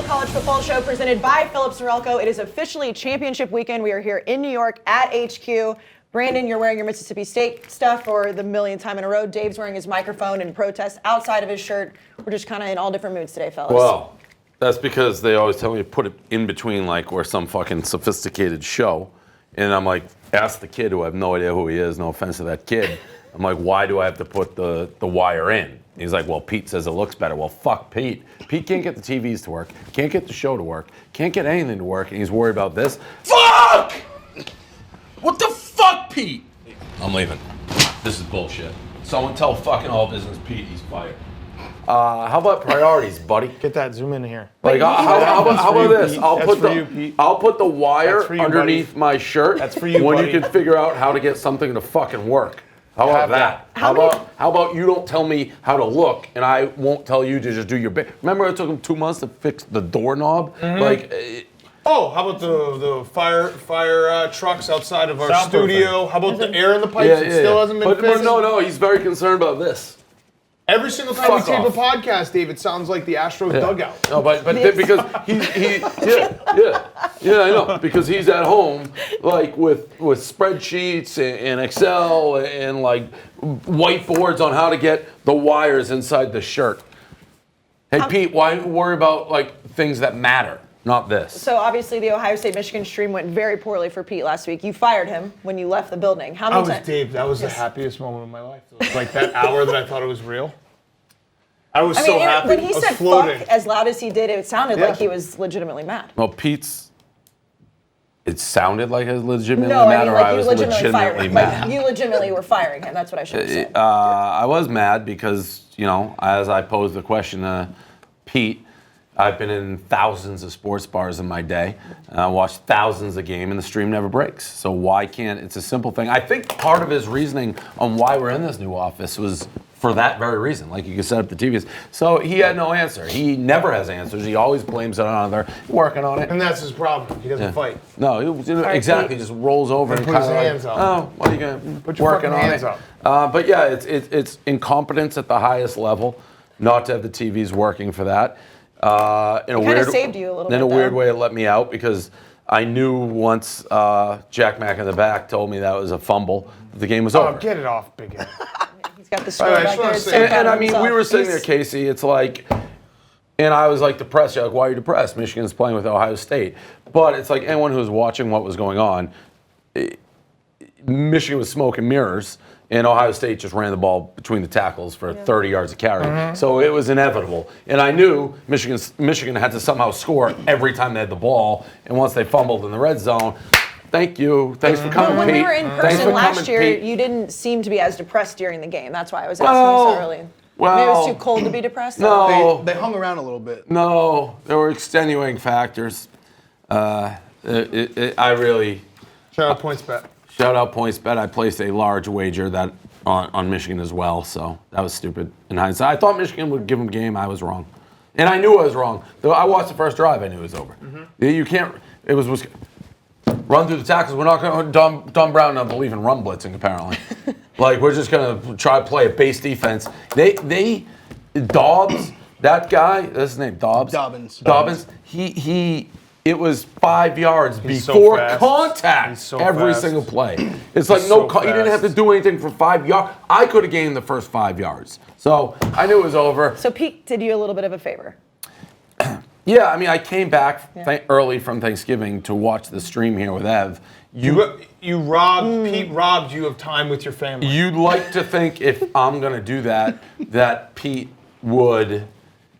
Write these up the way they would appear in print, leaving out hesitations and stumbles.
College Football Show presented by Phillips Norelco. It is officially championship weekend. We are here in New York at HQ. Brandon, you're wearing your Mississippi State stuff for the millionth time in a row. Dave's wearing his microphone in protest outside of his shirt. We're just kind of in all different moods today, fellas. Well, that's because they always tell me to put it in between, like we're some fucking sophisticated show. And I'm like, ask the kid who I have no idea who he is, no offense to that kid. I'm like, why do I have to put the wire in? He's like, well, Pete says it looks better. Well, fuck Pete. Pete can't get the TVs to work, can't get the show to work, can't get anything to work, and he's worried about this. Fuck! What the fuck, Pete? I'm leaving. This is bullshit. Someone tell fucking all business Pete he's fired. How about priorities, buddy? Get that, zoom in here. Like, how about this? Pete. I'll put the wire for you, underneath buddy. my shirt. That's for you, when buddy. you can figure out how to get something to fucking work. How about that? How about you don't tell me how to look, and I won't tell you to just do your bit. Remember, it took him 2 months to fix the doorknob. Like, Oh, how about the fire trucks outside of our Soundproofing. studio? How about the air in the pipes? It still hasn't been but fixed. no, he's very concerned about this. Every single time we Fuck tape off. a podcast, Dave, it sounds like the Astros dugout. No, but because I know, because he's at home like with spreadsheets and Excel and like whiteboards on how to get the wires inside the shirt. Hey Pete, why worry about like things that matter, not this? So obviously the Ohio State-Michigan stream went very poorly for Pete last week. You fired him when you left the building. How many times? Dave, that was the happiest moment of my life. It was like that hour that I thought it was real. I was so happy. When he I was said floating. fuck as loud as he did, it sounded like he was legitimately mad. Well, it sounded like it was legitimately No, mad, I mean, or like I you was legitimately fired legitimately him. mad. Like, you legitimately were firing him. That's what I should have said. I was mad because, as I posed the question to Pete, I've been in thousands of sports bars in my day. And I watched thousands of games, and the stream never breaks. So why can't? It's a simple thing. I think part of his reasoning on why we're in this new office was for that very reason. Like, you can set up the TVs. So he had no answer. He never has answers. He always blames it on another. Working on it. And that's his problem. He doesn't fight. No, exactly. Just rolls over and put kind his of hands like, up. oh, what are you going Put to your working fucking on hands it? up. But yeah, it's incompetence at the highest level. Not to have the TVs working for that. In a weird, saved you a little in bit, a weird though. way, it let me out because I knew once Jack Mack in the back told me that was a fumble, the game was over. Oh, get it off, big head. He's got the score I back just there. wanna It's say- so proud And of I mean, himself. we were sitting there, Kayce. It's like, and I was like depressed. You're like, why are you depressed? Michigan's playing with Ohio State. But it's like anyone who was watching what was going on, Michigan was smoke and mirrors, and Ohio State just ran the ball between the tackles for 30 yards of carry. So it was inevitable. And I knew Michigan had to somehow score every time they had the ball. And once they fumbled in the red zone, thank you. Thanks for coming, But when Pete. we were in Thanks person for last coming, year, Pete. you didn't seem to be as depressed during the game. That's why I was asking you so early. Maybe it was too cold to be depressed? No. They hung around a little bit. No, there were extenuating factors. I really Shout out points bet. shout out PointsBet. I placed a large wager that on Michigan as well, so that was stupid in hindsight. I thought Michigan would give them a game. I was wrong, and I knew I was wrong. Though I watched the first drive, I knew it was over. You can't. It was run through the tackles. We're not going to. Don Brown doesn't believe in run blitzing apparently. Like, we're just going to try to play a base defense. Dobbs, that guy, that's his name, Dobbins. It was 5 yards He's so before fast. contact He's so every fast. single play. It's like He's no, so he didn't have to fast. do anything for 5 yards. I could have gained the first 5 yards. So I knew it was over. So Pete did you a little bit of a favor. Yeah, I mean, I came back early from Thanksgiving to watch the stream here with Ev. You robbed, Pete robbed you of time with your family. You'd like to think if I'm going to do that Pete would.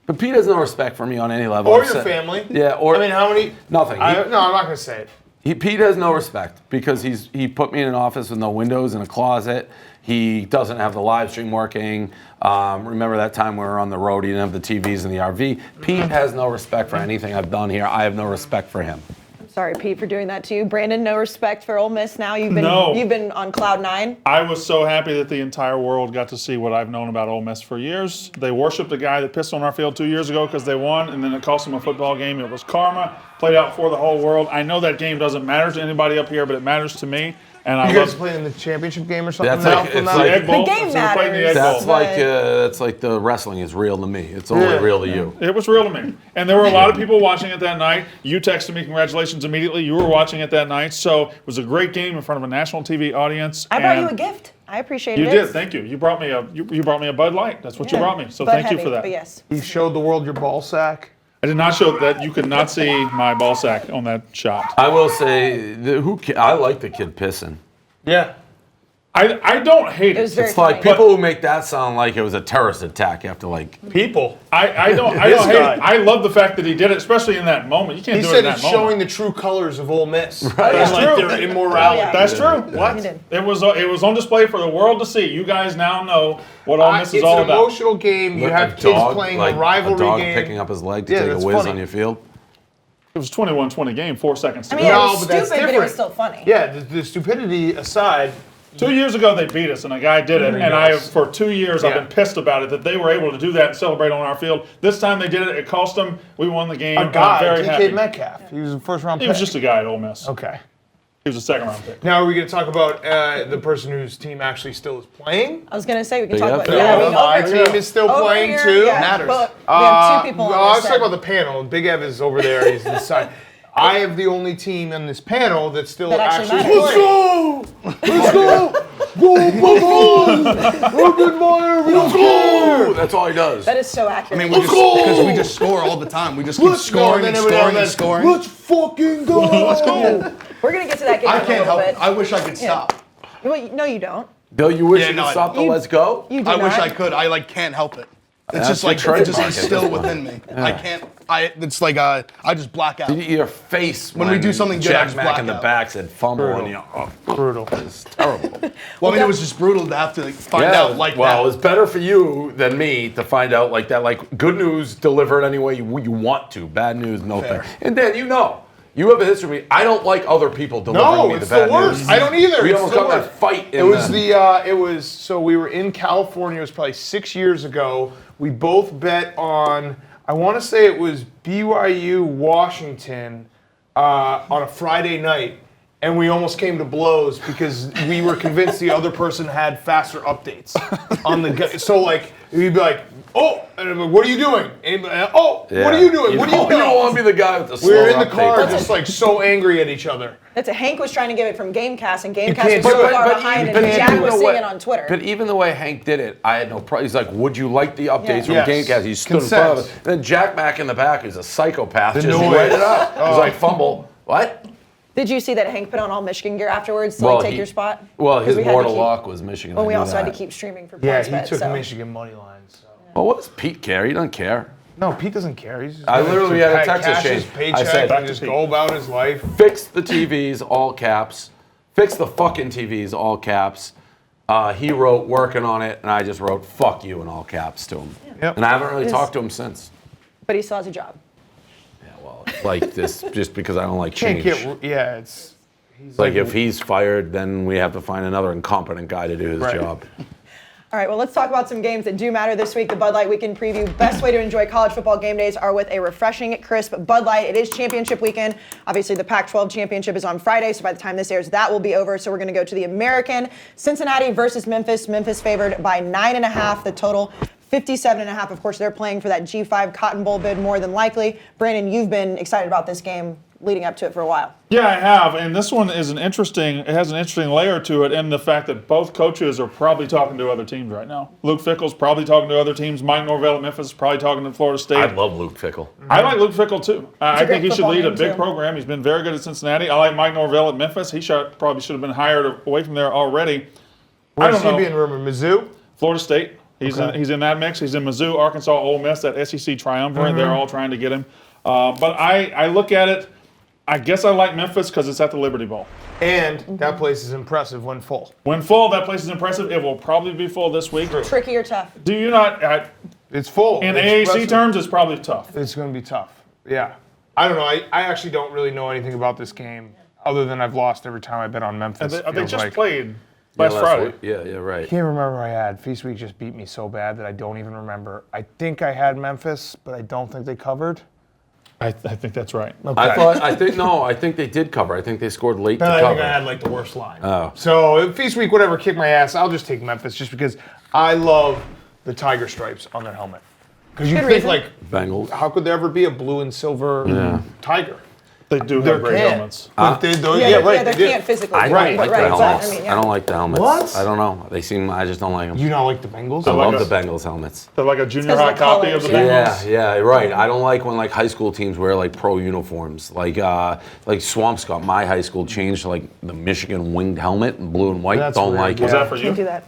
But Pete has no respect for me on any level. Or your family. Yeah, or. I mean, how many? Nothing. No, I'm not going to say it. Pete has no respect because he put me in an office with no windows and a closet. He doesn't have the live stream working. Remember that time we were on the road, he didn't have the TVs in the RV. Pete has no respect for anything I've done here. I have no respect for him. Sorry, Pete, for doing that to you. Brandon, no respect for Ole Miss now. You've been on cloud nine. I was so happy that the entire world got to see what I've known about Ole Miss for years. They worshipped a guy that pissed on our field 2 years ago because they won, and then it cost them a football game. It was karma, played out for the whole world. I know that game doesn't matter to anybody up here, but it matters to me. And You guys playing in the championship game or something That's now like- from it's that? like- Egg Bowl. The game So we're playing the Egg matters. Bowl. That's like the wrestling is real to me. It's only Yeah. real to you. It was real to me. And there were a lot of people watching it that night. You texted me congratulations immediately. You were watching it that night. So it was a great game in front of a national TV audience. I brought and you a gift. I appreciate it. You did, thank you. You brought me a Bud Light. That's what you brought me. So Bud thank you heavy, for that. But yes. You showed the world your ball sack. I did not show that. You could not see my ball sack on that shot. I will say, I like the kid pissing. Yeah. I don't hate It was it. very It's like funny. people who make that sound like it was a terrorist attack after like. People. I don't This hate guy. it. I love the fact that he did it, especially in that moment. You can't He do it said in that it's moment. showing the true colors of Ole Miss. That's Like true. their immorality. Yeah. That's true. He did. It was on display for the world to see. You guys now know what Ole Miss is It's all an about. emotional game. You have kids playing a rivalry dog game. picking up his leg to Yeah, take a that's whiz funny. on your field. It was 21-20 game, 4 seconds to I go. mean, No, it was but that's stupid, but it different. was still funny. Yeah, the stupidity aside, 2 years ago they beat us, and a guy did it. And I have, for 2 years, I've Yeah. been pissed about it that they were able to do that and celebrate on our field. This time they did it. It cost them. We won the game. a guy, I'm very DK happy. Metcalf, he was a first round He pick. was just a guy at Ole Miss. Okay. He was a second-round pick. Now are we going to talk about the person whose team actually still is playing? I was gonna say we can Big talk F. about Yeah, we my over- team is still over playing here, too. yeah, Matters. but we have 2 people Well, on let's this talk side. about the panel. Big Ev is over there. He's on the side. I have the only team on this panel that's still That actually actually matters. playing. Let's go! Go, Buckeyes! Urban Meyer, we don't care! That's all he does. That is so accurate. I mean, because we just score all the time. We just keep scoring and scoring and scoring. Let's fucking go! Let's go. We're gonna get to that game I in a can't little help bit. it. I wish I could stop. Well, no, you don't. Bill, you wish Yeah, you no, could stop the you- let's go? You do I not. wish I could. I can't help it. It's That's just your like trademark it's just at this instilled point. within me. I can't. It's like I just black out. Your face When we do something good, I Jack just Mack black in the out. back said fumble Brutal. and Brutal. it's terrible. Well, I mean, it was just brutal to have to find out like well, that. it's better for you than me to find out like that. Like good news, deliver it any way you want to. Bad news, no Fair. fair. And then you have a history with me. I don't like other people delivering No, me the it's bad the worst. news. I don't either. We It's almost the got in that worst. fight. So we were in California, it was probably 6 years ago. We both bet on, I want to say it was BYU Washington on a Friday night. And we almost came to blows because we were convinced the other person had faster updates on the. So like we'd be like, oh, and I'm like, what are you doing? And he'd be like, oh, what are you doing? What are you You doing? don't want to be the guy with the slow We were in the car update. just like so angry at each other. That's a Hank was trying to give it from Gamecast, and Gamecast can't was do so it. far behind, and Jack was seeing it on Twitter. But even the way Hank did it, I had no problem. He's like, would you like the updates from Yes. Gamecast? He stood in front of Consent. it. And then Jack Mack in the back, who's a psychopath, just noise. read it up. He's like, fumble. What? Did you see that Hank put on all Michigan gear afterwards to like take your spot? Well, 'Cause his we had to mortal keep- lock was Michigan. Well, I we knew also had to that. keep streaming for Yeah, points he bet, took so. Michigan money line. So. Well, what does Pete care? He doesn't care. No, Pete doesn't care. He's just I gonna literally had a text cash his exchange. I paycheck said, and just go about his life. Fix the TVs, all caps. Fix the fucking TVs, all caps. He wrote working on it, and I just wrote fuck you in all caps to him. Yep. And I haven't really His- talked to him since. But he still has a job. Yeah, well, like this, just because I don't like Can't change. get. Yeah, it's. He's Like if he's fired, then we have to find another incompetent guy to do his Right. job. All right, well, let's talk about some games that do matter this week. The Bud Light Weekend Preview. Best way to enjoy college football game days are with a refreshing, crisp Bud Light. It is championship weekend. Obviously, the Pac-12 championship is on Friday, so by the time this airs, that will be over. So we're going to go to the American. Cincinnati versus Memphis. Memphis favored by 9.5. The total 57.5. Of course, they're playing for that G5 Cotton Bowl bid more than likely. Brandon, you've been excited about this game leading up to it for a while. Yeah, I have, and this one is it has an interesting layer to it in the fact that both coaches are probably talking to other teams right now. Luke Fickell's probably talking to other teams. Mike Norvell at Memphis is probably talking to Florida State. I love Luke Fickell. I like Luke Fickell too. I great think he should football lead a name, big too. program. He's been very good at Cincinnati. I like Mike Norvell at Memphis. He probably should have been hired away from there already. I Where's don't he know. being rumored? Mizzou? Florida State. He's in that mix. He's in Mizzou, Arkansas, Ole Miss, that SEC triumvirate. They're all trying to get him. But I look at it. I guess I like Memphis because it's at the Liberty Bowl. And that place is impressive when full. When full, that place is impressive. It will probably be full this week. Tricky or tough? Do you not? It's full. In It's AAC impressive. terms, it's probably tough. It's going to be tough. Yeah. I don't know. I actually don't really know anything about this game other than I've lost every time I've been on Memphis. They Feels just like. played last Friday. week. Yeah, right. I can't remember who I had. Feast Week just beat me so bad that I don't even remember. I think I had Memphis, but I don't think they covered. I think that's right. I think they did cover. I think they scored late to I cover. think I had like the worst line. Oh. So if Feast Week, whatever, kick my ass, I'll just take Memphis just because I love the tiger stripes on their helmet. Because you Good think reason. like, Bengals. how could there ever be a blue and silver tiger? They do There have great can't. helmets. They do, Yeah, right. they they do. can't physically. I don't Right, like right, the but, helmets. I mean, yeah. I don't like the helmets. What? I don't know. I just don't like them. You don't like the Bengals? I like love a- the Bengals helmets. They're like a junior 'cause high of the copy of the colors, Bengals. Yeah, right. I don't like when like high school teams wear like pro uniforms. Like Swampscott, my high school changed to like the Michigan winged helmet in blue and white. That's don't weird. like Was it. that for you? Can't do that.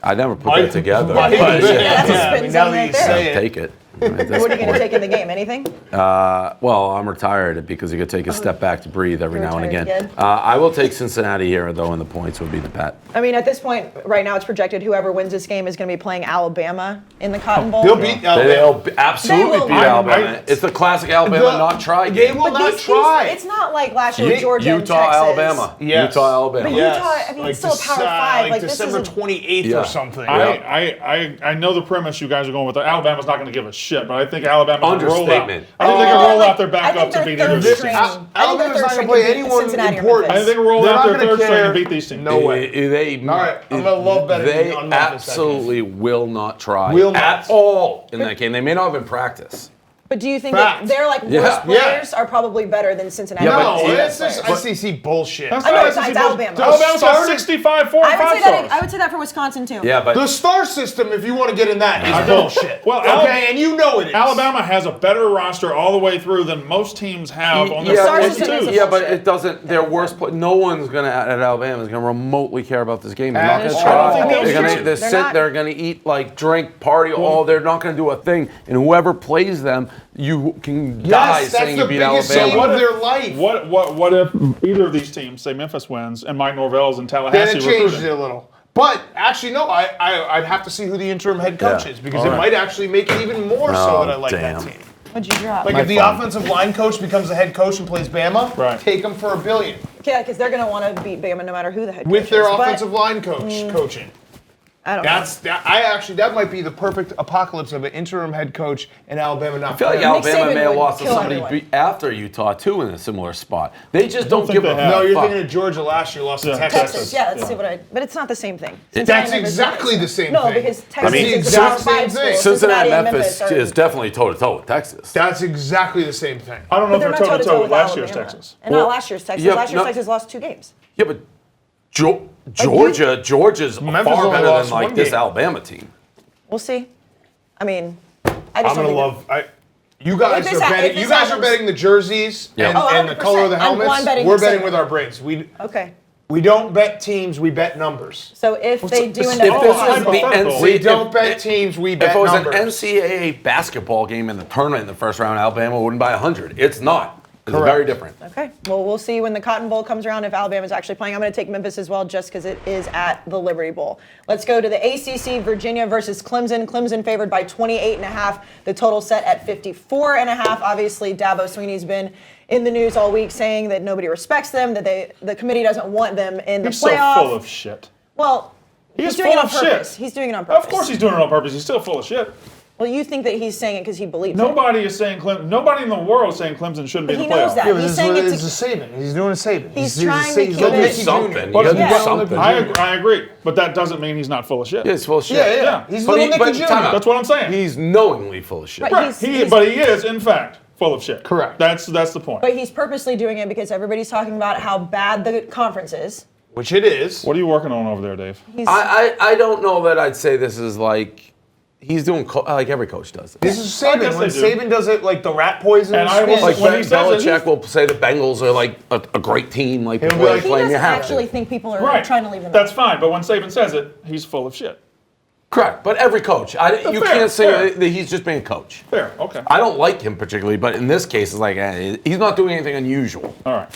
I never put I- that together. I- but Yeah, that's a Yeah, spin I mean, zone now that right you there. say it. take it. I mean, at this What are you going to point. take in the game? Anything? Well, I'm retired because you could take a step back to breathe every You're now and retired again. again? I will take Cincinnati here, though, and the points would be the bet. I mean, at this point, right now, it's projected whoever wins this game is going to be playing Alabama in the Cotton Bowl. They'll beat They'll absolutely They will. beat Alabama. It's the classic Alabama not try They game. will But not these, try. it's not like last year, Georgia and Utah, Texas. Alabama. Yes. Utah, Alabama. But Utah, I mean, it's still a Power Five. Like Like, this December isn't- 28th Yeah. or something. I know the premise you guys are going with. Alabama's not going to give a shit, but I think Alabama can roll out. Understatement. I think they can roll out their I backup think to they're beat third either of these string. teams. I think Alabama's they're not third gonna string play can beat anyone Cincinnati or important. I Memphis. think they can roll They're out not their gonna third string care. and beat these teams. No way. All right, I'm gonna love betting They on Memphis. absolutely will not try Will not. at all in that game. They may not have been practice. But do you think Fact. that their like Yeah. worst Yeah. players are probably better than Cincinnati? Yeah, No, but- it's just players? SEC bullshit. That's I know not it's SEC not Bowl. Alabama. Alabama's got Started- 65 4 I and would 5 say that. stars. I would say that for Wisconsin too. Yeah, but The star system, if you want to get in that, is bullshit. Well, okay, and you know it is. Alabama has a better roster all the way through than most teams have on their star ones and system is twos. a yeah, but bullshit. it doesn't. Their worst. No one's gonna at Alabama is gonna remotely care about this game. They're not At gonna all. try. I don't think They're that's gonna true. they're They're sit. not- They're gonna eat, like, drink, party. All they're not gonna do a thing. And whoever plays them, you can die Yes, saying that's you the beat biggest Alabama. game of their life. What if either of these teams, say Memphis wins, and Mike Norvell's in Then Tallahassee it changes recruiting? it a little. But actually, no, I'd have to see who the interim head coach Yeah. is because All it right. might actually make it even more so Oh, that I like damn. that team. What'd you drop? Like if the offensive line coach becomes the head coach and plays Bama, Right. take him for $1 billion Yeah, because they're going to want to beat Bama no matter who the head coach with their is. But offensive line coach coaching. I don't That might be the perfect apocalypse of an interim head coach in Alabama not I feel like playing. Nick Alabama Saban may have would lost to kill somebody everyone. after Utah too in a similar spot. They just don't think give a they have. No, you're fuck. thinking of Georgia last year lost to Yeah. Texas. Texas, yeah, let's see what I. But it's not the same thing. That's Cincinnati never exactly did. the same No, thing. because Texas mean, is the exact Power same Five thing. school. Cincinnati, and Memphis are- is definitely toe to toe with Texas. That's exactly the same thing. I don't know But if they're they're not toe-to-toe with last Alabama. year's Texas. And Well, not last year's Texas. yeah, Last year's no- Texas lost 2 games. Yeah, but Georgia's Memphis far only better lost than like one this game. Alabama team. We'll see. I mean, I just I'm don't gonna think love. You guys If are this betting. if You this guys are happens- betting the jerseys Yeah. and the 100%. color of the I'm helmets. blind betting We're the betting same. with our brains. Okay. We don't bet teams. We bet numbers. So if they do end If up this was losing, the hypothetical. We NCAA, don't bet teams. We bet if it was numbers. an NCAA basketball game in the tournament in the first round, Alabama wouldn't buy 100. It's not. It's Correct. very different. okay. Well, we'll see when the Cotton Bowl comes around if Alabama's actually playing. I'm going to take Memphis as well, just because it is at the Liberty Bowl. Let's go to the ACC. Virginia versus Clemson. Clemson favored by 28.5. The total set at 54.5. Obviously, Dabo Swinney's been in the news all week saying that nobody respects them, that the committee doesn't want them in the He's so playoff. full of shit. Well, He he's is doing it full on of shit. purpose. He's doing it on purpose. Of course he's doing it on purpose. He's still full of shit. Well, you think that he's saying it because he believes it. Nobody is saying Clemson. Nobody in the world is saying Clemson shouldn't be in He the knows playoff. that. Yeah, but He's this is saying what it's it's a Saban. He's doing a Saban. He's trying to he's keep like it- Mickey Something. Jr. You But gotta do Yeah. something. I agree, but that doesn't mean he's not full of shit. Yeah, it's full of shit. Yeah, yeah. Yeah. He's But little he- but Nicky Jr. time out. That's what I'm saying. He's knowingly full of shit. Right. Right. He's- But he is, in fact, full of shit. Correct. That's the point. But he's purposely doing it because everybody's talking about how bad the conference is. Which it is. What are you working on over there, Dave? I don't know that I'd say this is like he's doing like every coach does. This is I Saban. guess When they do. Saban does it like the rat poison. And I will- Like When he says it, Belichick he's- will say the Bengals are like a great team, like He'll be before like, they He play, and you doesn't have actually to. think people are Right. trying to leave him That's out. fine, but when Saban says it, he's full of shit. Correct, but every coach, you Fair, can't say fair. that he's just being a coach. Fair, okay. I don't like him particularly, but in this case, it's like he's not doing anything unusual. All right.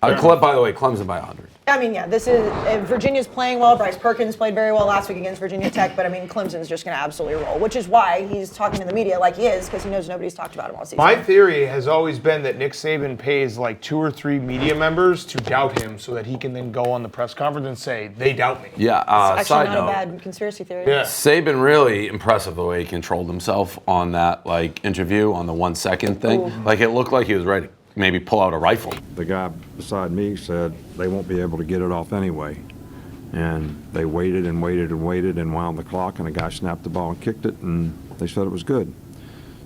By the way, Clemson by 100. I mean, yeah, this is Virginia's playing well. Bryce Perkins played very well last week against Virginia Tech, but I mean, Clemson's just going to absolutely roll, which is why he's talking to the media like he is, because he knows nobody's talked about him all season. My theory has always been that Nick Saban pays like 2 or 3 media members to doubt him so that he can then go on the press conference and say, they doubt me. Yeah, It's side actually not note. a bad conspiracy theory. Yeah. Saban really impressive the way he controlled himself on that interview on the 1 second thing. Ooh. Like it looked like he was ready to maybe pull out a rifle. The guy beside me said they won't be able to get it off anyway. And they waited and waited and waited and wound the clock, and the guy snapped the ball and kicked it, and they said it was good.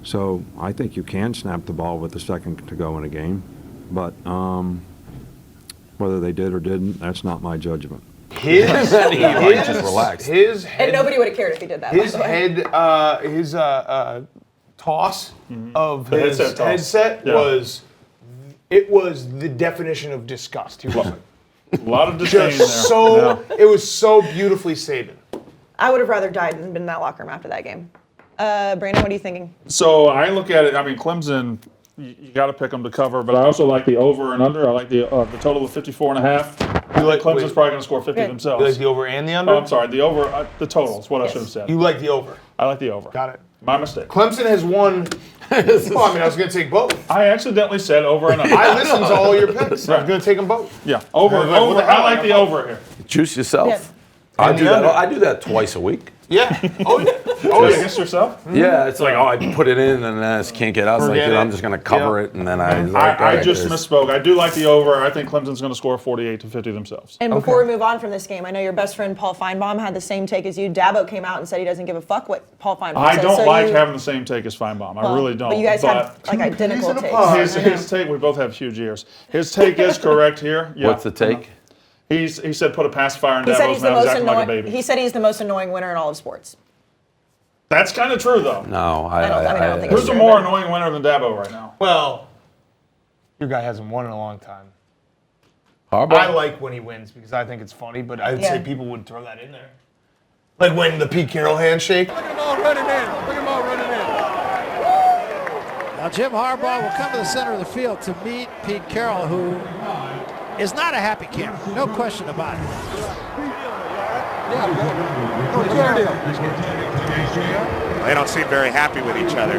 So I think you can snap the ball with a second to go in a game, but whether they did or didn't, that's not my judgment. His just relaxed. His And head, nobody would have cared if he did that. by his the way. head, toss of The his headset toss. headset Yeah. was the definition of disgust. He was A lot of disdain there. just so it was so beautifully Saban. I would have rather died than been in that locker room after that game. Brandon, what are you thinking? So I look at it. I mean, Clemson, you got to pick them to cover, but I also like the over and under. I like the total of 54.5. You like Clemson's wait, probably going to score 50 Yeah. themselves. you like the over and the under? Oh, I'm sorry. The over, the total is what I Yes. should have said. You like the over. I like the over. Got it. My mistake. Clemson has won. Well, I mean, I was going to take both. I accidentally said over and under. I listened to all your picks. I was going to take them both. Yeah, over. Like, what Over. the hell? I like the over here. Juice yourself. Yeah. I And do the that. under. I do that twice a week. Yeah. Oh, yeah. Oh, against yourself? Yeah, it's like, oh, I put it in and then I just can't get out. It's like, Forget dude, it. I'm just going to cover Yeah. it. And then I I just misspoke. I do like the over. I think Clemson's going to score 48 to 50 themselves. And before we move on from this game, I know your best friend Paul Feinbaum had the same take as you. Dabo came out and said he doesn't give a fuck what Paul Feinbaum I says. don't So like you- having the same take as Feinbaum. I well, really don't. But you guys have like identical in a takes. pod. His take, we both have huge ears. His take is correct here. Yeah. What's the take? He said put a pacifier in He said Dabo's he's the mouth. He's most acting like a annoying. baby. He said he's the most annoying winner in all of sports. That's kind of true, though. No, I don't think Who's it's a true, more but- annoying winner than Dabo right now? Well, your guy hasn't won in a long time. Harbaugh? I like when he wins because I think it's funny, but I'd say Yeah. people would throw that in there. Like when the Pete Carroll handshake. Now Jim Harbaugh will come to the center of the field to meet Pete Carroll, who is not a happy camper, no question about it. They don't seem very happy with each other.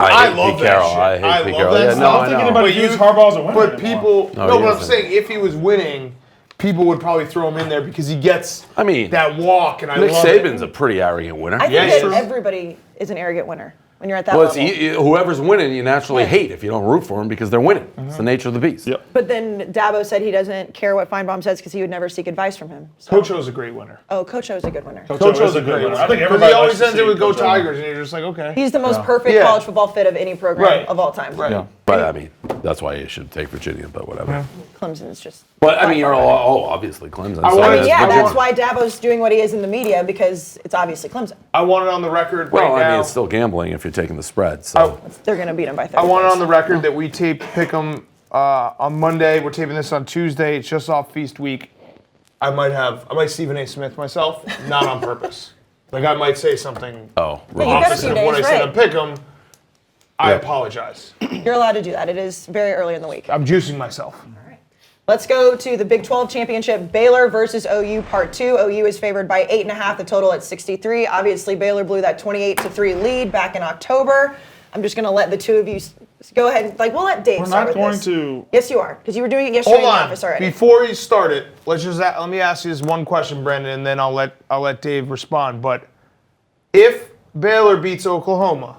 I hate love Pete that Carroll. shit. I hate I Pete love Carroll. that Yeah, stuff. no, I I don't think know. anybody But views you- Harbaugh as a winner But anymore. people, No, no, he but I'm isn't. saying if he was winning, people would probably throw him in there because he gets I mean, that walk, and I Nick love Saban's it. a pretty arrogant winner. I think Yeah, that sure. everybody is an arrogant winner when you're at that Well, it's, level. whoever's winning, you naturally Yeah. hate if you don't root for them because they're winning. It's the nature of the beast. Yep. But then Dabo said he doesn't care what Feinbaum says because he would never seek advice from him. So, Coach O's a great winner. Coach O is a good winner. Coach Coach O O's is a great winner. I think Because everybody he always likes to ends see it with Go Coach O win. Tigers, and you're just like, okay. He's the most Yeah. perfect Yeah. college football fit of any program Right. of all time. Right. Yeah. But I mean, that's why you should take Virginia, but whatever. Clemson is just. But I mean, by you're far all, obviously Clemson. I so wanted- that's yeah, Virginia. that's why Dabo's doing what he is in the media because it's obviously Clemson. I want it on the record Well, right I now. mean, it's still gambling if you're taking the spread. So They're going to beat him by 30 I want it points. on the record that we pick them on Monday. We're taping this on Tuesday. It's just off feast week. I might Stephen A. Smith myself, not on purpose. Like I might say something oh, Yeah, you've got a opposite few of what I days, said right. on pick 'em. I Yeah. apologize. You're allowed to do that. It is very early in the week. I'm juicing myself. Let's go to the Big 12 championship. Baylor versus OU part 2. OU is favored by 8.5, the total at 63. Obviously, Baylor blew that 28-3 lead back in October. I'm just going to let the two of you go ahead. Like, we'll let Dave We're start not with going this. to. Yes, you are, because you were doing it yesterday Hold in on. Memphis already. Before you start it, let me ask you this one question, Brendan, and then I'll let Dave respond. But if Baylor beats Oklahoma,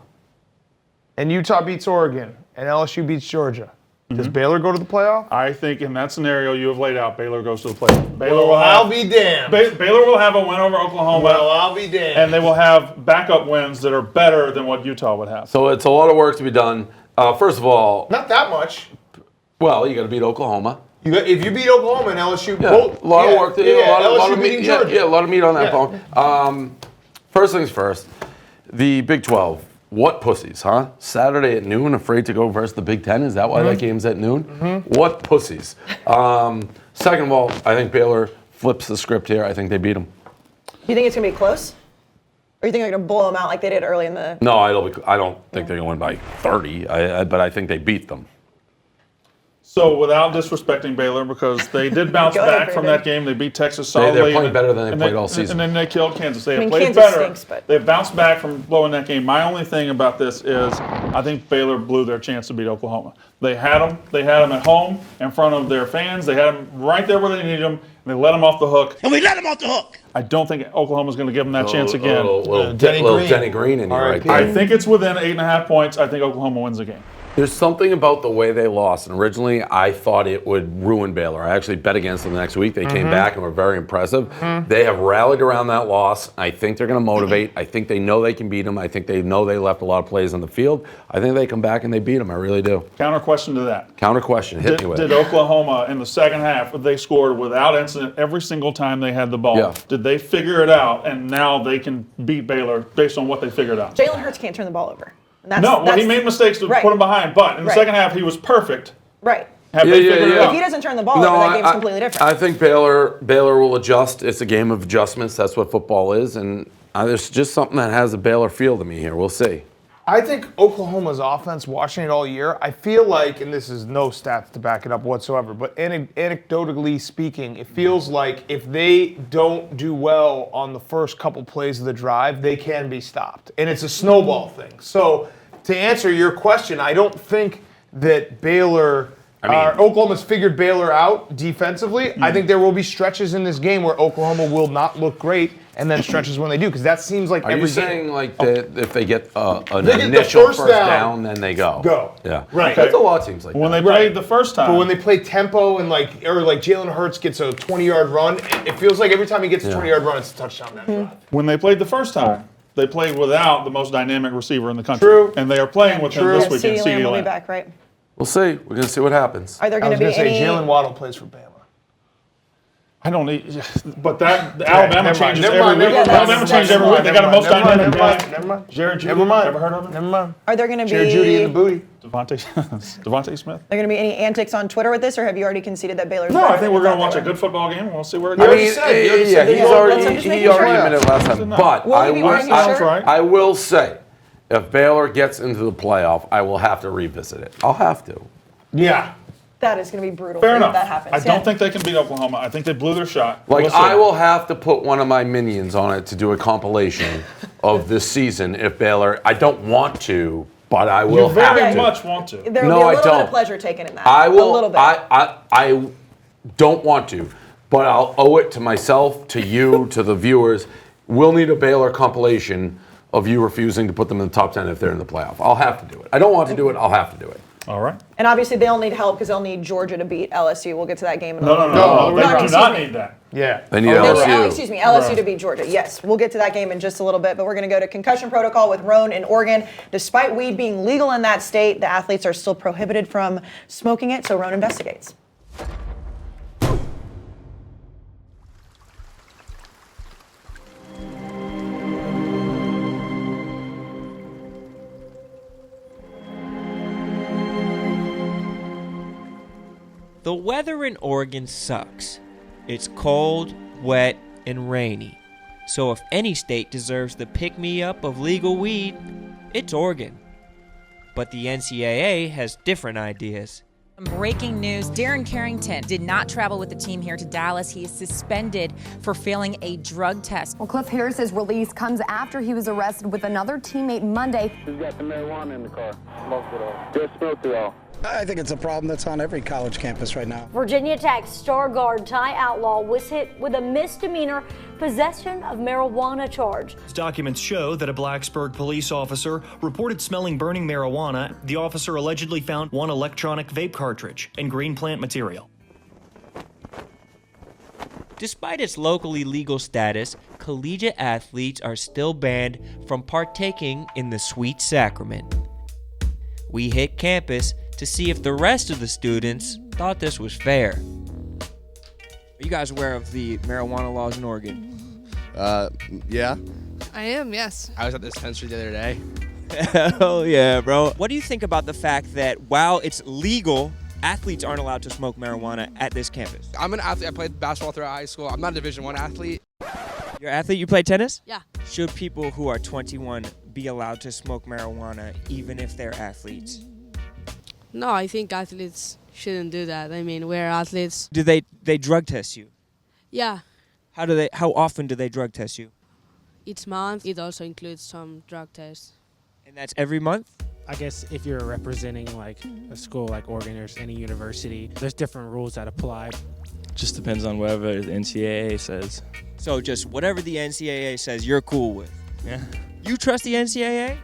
and Utah beats Oregon, and LSU beats Georgia, does Baylor go to the playoff? I think in that scenario you have laid out, Baylor goes to the playoff. Baylor Well, will have. I'll be damned. Baylor will have a win over Oklahoma, Well, I'll be damned. and they will have backup wins that are better than what Utah would have. so it's a lot of work to be done. First of all, Not that much. well, you got to beat Oklahoma. If you beat Oklahoma and LSU, Yeah, both, a lot of work to do. Yeah, a lot LSU of beating meat. Georgia. Yeah, a lot of meat on that Yeah. bone. First things first, the Big 12. What pussies, huh? Saturday at noon, afraid to go versus the Big 10? Is that why that game's at noon? What pussies? Second of all, I think Baylor flips the script here. I think they beat them. Do you think it's going to be close? Or you think they're going to blow them out like they did early in the... No, I don't think they're going to win by 30, but I think they beat them. So without disrespecting Baylor, because they did bounce Go ahead, back from Brandon. that game, they beat Texas solidly. They're playing better than they and played all season. And then they killed Kansas. They have played Kansas better. stinks, but- They've bounced back from blowing that game. My only thing about this is I think Baylor blew their chance to beat Oklahoma. They had them. They had them at home in front of their fans. They had them right there where they needed them, and they let them off the hook. And we let him off the hook. I don't think Oklahoma's going to give them that chance again. Little Denny Denny Green. Green in you right R.I.P. there. I think it's within 8.5 points. I think Oklahoma wins the game. There's something about the way they lost, and originally I thought it would ruin Baylor. I actually bet against them the next week. They came back and were very impressive. They have rallied around that loss. I think they're going to motivate. I think they know they can beat them. I think they know they left a lot of plays on the field. I think they come back and they beat them. I really do. Counter question to that. Counter question. Hit me with Did it. Oklahoma in the second half, they scored without incident every single time they had the ball? Yeah. Did they figure it out and now they can beat Baylor based on what they figured out? Jalen Hurts can't turn the ball over. And He made mistakes to right. put him behind, but in the Right. second half he was perfect. Right. Have they figured it If out? he doesn't turn the ball over, that game's completely different. I think Baylor will adjust. It's a game of adjustments. That's what football is, and there's just something that has a Baylor feel to me here. We'll see. I think Oklahoma's offense, watching it all year, I feel like, and this is no stats to back it up whatsoever, but anecdotally speaking, it feels like if they don't do well on the first couple plays of the drive, they can be stopped. And it's a snowball thing. So to answer your question, I don't think that Oklahoma's figured Baylor out defensively. I think there will be stretches in this game where Oklahoma will not look great, and then stretches when they do, because that seems like Are every you game. saying like that if they get an They get the initial first first down, down, then they go? go. Yeah. Right. That's a lot of teams like When that. they played the first time, But when they play tempo and like Jalen Hurts gets a 20-yard run, it feels like every time he gets a 20-yard run, it's a touchdown that drive. when they played the first time, they played without the most dynamic receiver in the country. True. And they are playing with him this Yeah, weekend. CeeDee Lamb will be Lamb. back, right? We'll see. We're going to see what happens. Are there I going was to going be to say any? Jalen Waddle plays for Bama. I don't need, but Alabama never mind, changes never every mind, week. never mind, Alabama never changes mind, every week. They got a most never mind, dynamic never mind, guy. never mind. Jared Judy. Never mind. Ever heard of him? Never mind. Are there going to be? Jared Judy in the booty. Devontae Smith. Are there going to be any antics on Twitter with this, or have you already conceded that Baylor's? No, better I think than we're going to that watch a they were? good football game. We'll see where it I goes. mean, said- you already yeah, said he's that. already I'm just he making already sure. admitted last time. But Will he be wearing his Sounds shirt? right. I will say, if Baylor gets into the playoff, I will have to revisit it. I'll have to. Yeah. That is going to be brutal. Fair if enough. that happens. I Yeah. don't think they can beat Oklahoma. I think they blew their shot. Like, We'll see. I will have to put one of my minions on it to do a compilation of this season if Baylor. I don't want to, but I will You have very to. much want to. There will No, be a I little bit don't. of pleasure taken in that. I will. A little bit. I don't want to, but I'll owe it to myself, to you, to the viewers. We'll need a Baylor compilation of you refusing to put them in the top 10 if they're in the playoff. I'll have to do it. I don't want to do it. I'll have to do it. All right. And obviously they'll need help because they'll need Georgia to beat LSU. We'll get to that game in a No. little bit. They do excuse not me. need that. Yeah. They need They need, LSU. excuse me, LSU to beat Georgia. Yes, we'll get to that game in just a little bit, but we're going to go to concussion protocol with Roan in Oregon. Despite weed being legal in that state, the athletes are still prohibited from smoking it, so Roan investigates. The weather in Oregon sucks. It's cold, wet, and rainy. So if any state deserves the pick-me-up of legal weed, it's Oregon. But the NCAA has different ideas. Breaking news, Darren Carrington did not travel with the team here to Dallas. He is suspended for failing a drug test. Well, Cliff Harris's release comes after he was arrested with another teammate Monday. Who's got the marijuana in the car? Smoked it all. Just smoked it all. I think it's a problem that's on every college campus right now. Virginia Tech star guard Ty Outlaw was hit with a misdemeanor possession of marijuana charge. Documents show that a Blacksburg police officer reported smelling burning marijuana. The officer allegedly found one electronic vape cartridge and green plant material. Despite its locally legal status, collegiate athletes are still banned from partaking in the sweet sacrament. We hit campus to see if the rest of the students thought this was fair. Are you guys aware of the marijuana laws in Oregon? Yeah. I am, yes. I was at the dispensary the other day. Hell yeah, bro. What do you think about the fact that while it's legal, athletes aren't allowed to smoke marijuana at this campus? I'm an athlete. I played basketball throughout high school. I'm not a Division I athlete. You're an athlete? You play tennis? Yeah. Should people who are 21 be allowed to smoke marijuana even if they're athletes? No, I think athletes shouldn't do that. I mean, we're athletes. Do they drug test you? Yeah, How often do they drug test you? each month. It also includes some drug tests. And that's every month? I guess if you're representing like a school like Oregon or any university, there's different rules that apply. Just depends on whatever the NCAA says. So just whatever the NCAA says, you're cool with. Yeah. You trust the NCAA?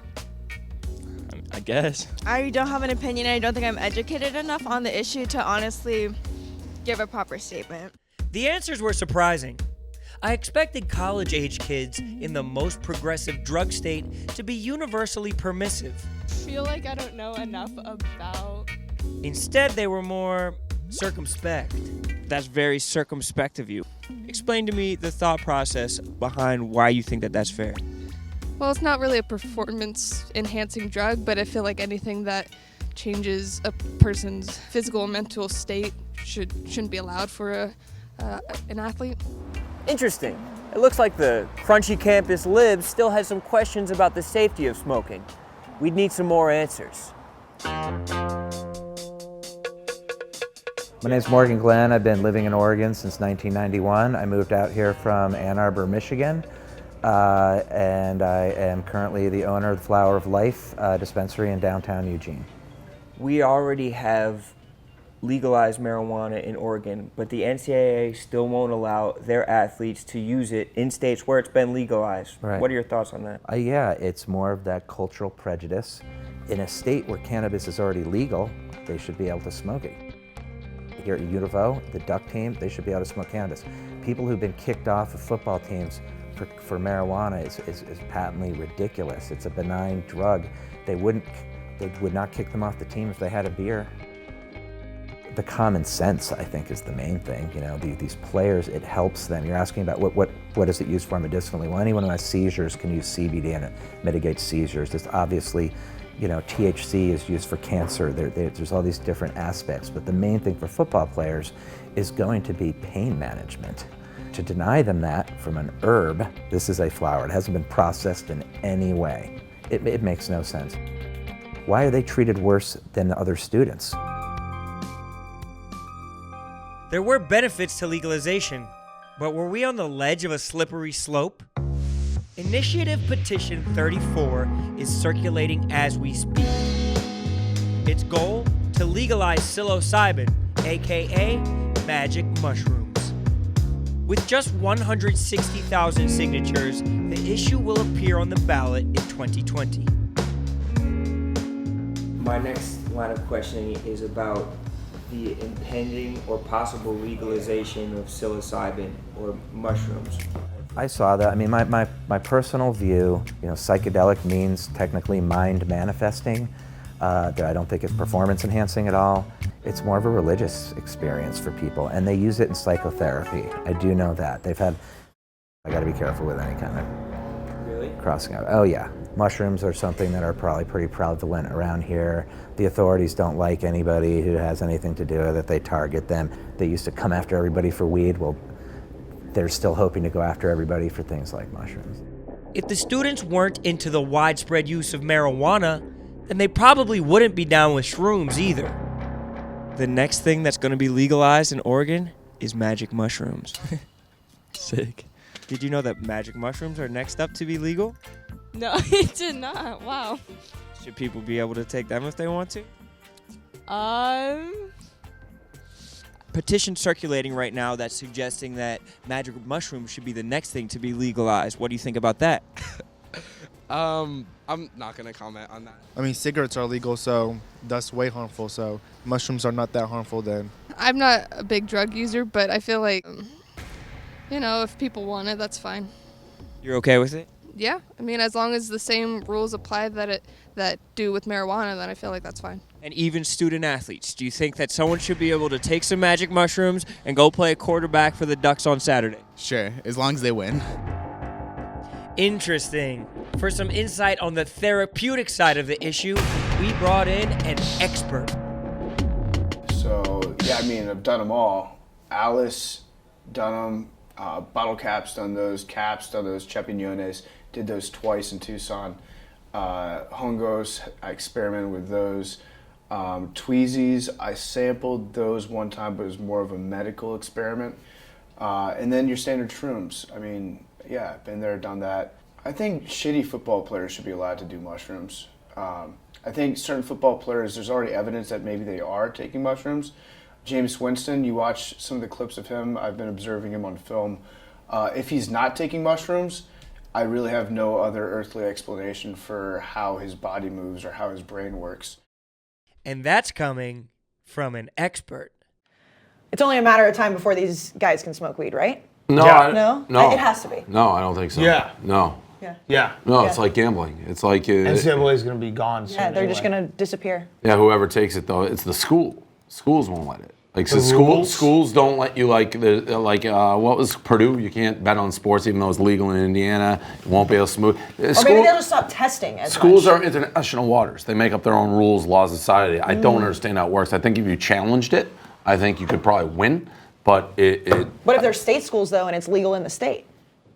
I guess. I don't have an opinion. I don't think I'm educated enough on the issue to honestly give a proper statement. The answers were surprising. I expected college-age kids in the most progressive drug state to be universally permissive. I feel like I don't know enough about... Instead, they were more circumspect. That's very circumspect of you. Explain to me the thought process behind why you think that that's fair. Well, it's not really a performance-enhancing drug, but I feel like anything that changes a person's physical and mental state shouldn't be allowed for an athlete. Interesting. It looks like the Crunchy Campus Libs still has some questions about the safety of smoking. We'd need some more answers. My name's Morgan Glenn. I've been living in Oregon since 1991. I moved out here from Ann Arbor, Michigan, and I am currently the owner of the Flower of Life dispensary in downtown Eugene. We already have legalized marijuana in Oregon, but the NCAA still won't allow their athletes to use it in states where it's been legalized. Right. What are your thoughts on that? Yeah, it's more of that cultural prejudice. In a state where cannabis is already legal, they should be able to smoke it. Here at U of O, the Duck team, they should be able to smoke cannabis. People who've been kicked off of football teams for marijuana is patently ridiculous. It's a benign drug. They would not kick them off the team if they had a beer. The common sense, I think, is the main thing. You know, these players, it helps them. You're asking about what is it used for medicinally? Well, anyone who has seizures can use CBD and it mitigates seizures. There's obviously, you know, THC is used for cancer. There's all these different aspects, but the main thing for football players is going to be pain management. To deny them that from an herb, this is a flower. It hasn't been processed in any way. It makes no sense. Why are they treated worse than the other students? There were benefits to legalization, but were we on the ledge of a slippery slope? Initiative Petition 34 is circulating as we speak. Its goal? To legalize psilocybin, aka magic mushrooms. With just 160,000 signatures, the issue will appear on the ballot in 2020. My next line of questioning is about the impending or possible legalization of psilocybin or mushrooms. I saw that. I mean, my personal view, you know, psychedelic means technically mind manifesting. That I don't think it's performance enhancing at all. It's more of a religious experience for people, and they use it in psychotherapy. I do know that. I gotta be careful with any kind of crossing out. Oh yeah, mushrooms are something that are probably pretty prevalent around here. The authorities don't like anybody who has anything to do with it. They target them. They used to come after everybody for weed. Well, they're still hoping to go after everybody for things like mushrooms. If the students weren't into the widespread use of marijuana, then they probably wouldn't be down with shrooms either. The next thing that's going to be legalized in Oregon is magic mushrooms. Sick. Did you know that magic mushrooms are next up to be legal? No, I did not. Wow. Should people be able to take them if they want to? Petition circulating right now that's suggesting that magic mushrooms should be the next thing to be legalized. What do you think about that? I'm not gonna comment on that. I mean, cigarettes are legal, so that's way harmful. So mushrooms are not that harmful then. I'm not a big drug user, but I feel like, you know, if people want it, that's fine. You're okay with it? Yeah, I mean, as long as the same rules apply that do with marijuana, then I feel like that's fine. And even student athletes, do you think that someone should be able to take some magic mushrooms and go play quarterback for the Ducks on Saturday? Sure, as long as they win. Interesting. For some insight on the therapeutic side of the issue, we brought in an expert. So, yeah, I mean, I've done them all. Alice, done them, bottle caps, done those champiñones, did those twice in Tucson. Hongos, I experimented with those. Tweezies, I sampled those one time, but it was more of a medical experiment. And then your standard shrooms. I mean, yeah, been there, done that. I think shitty football players should be allowed to do mushrooms. I think certain football players, there's already evidence that maybe they are taking mushrooms. James Winston, you watch some of the clips of him, I've been observing him on film. If he's not taking mushrooms, I really have no other earthly explanation for how his body moves or how his brain works. And that's coming from an expert. It's only a matter of time before these guys can smoke weed, right? No, No? no. It has to be. No, I don't think so. Yeah. No. Yeah. Yeah. No, Yeah. it's like gambling. It's like NCAA is going to be gone soon. Yeah, they're just anyway. going to disappear. yeah, whoever takes it though, it's the school. Schools won't let it. Like so The rules? schools don't let you what was Purdue? You can't bet on sports even though it's legal in Indiana. You won't be able to smooth. Or maybe they'll just stop testing as Schools much. are international waters. They make up their own rules, laws, society. I don't understand how it works. I think if you challenged it, I think you could probably win. But What if they're state schools, though, and it's legal in the state?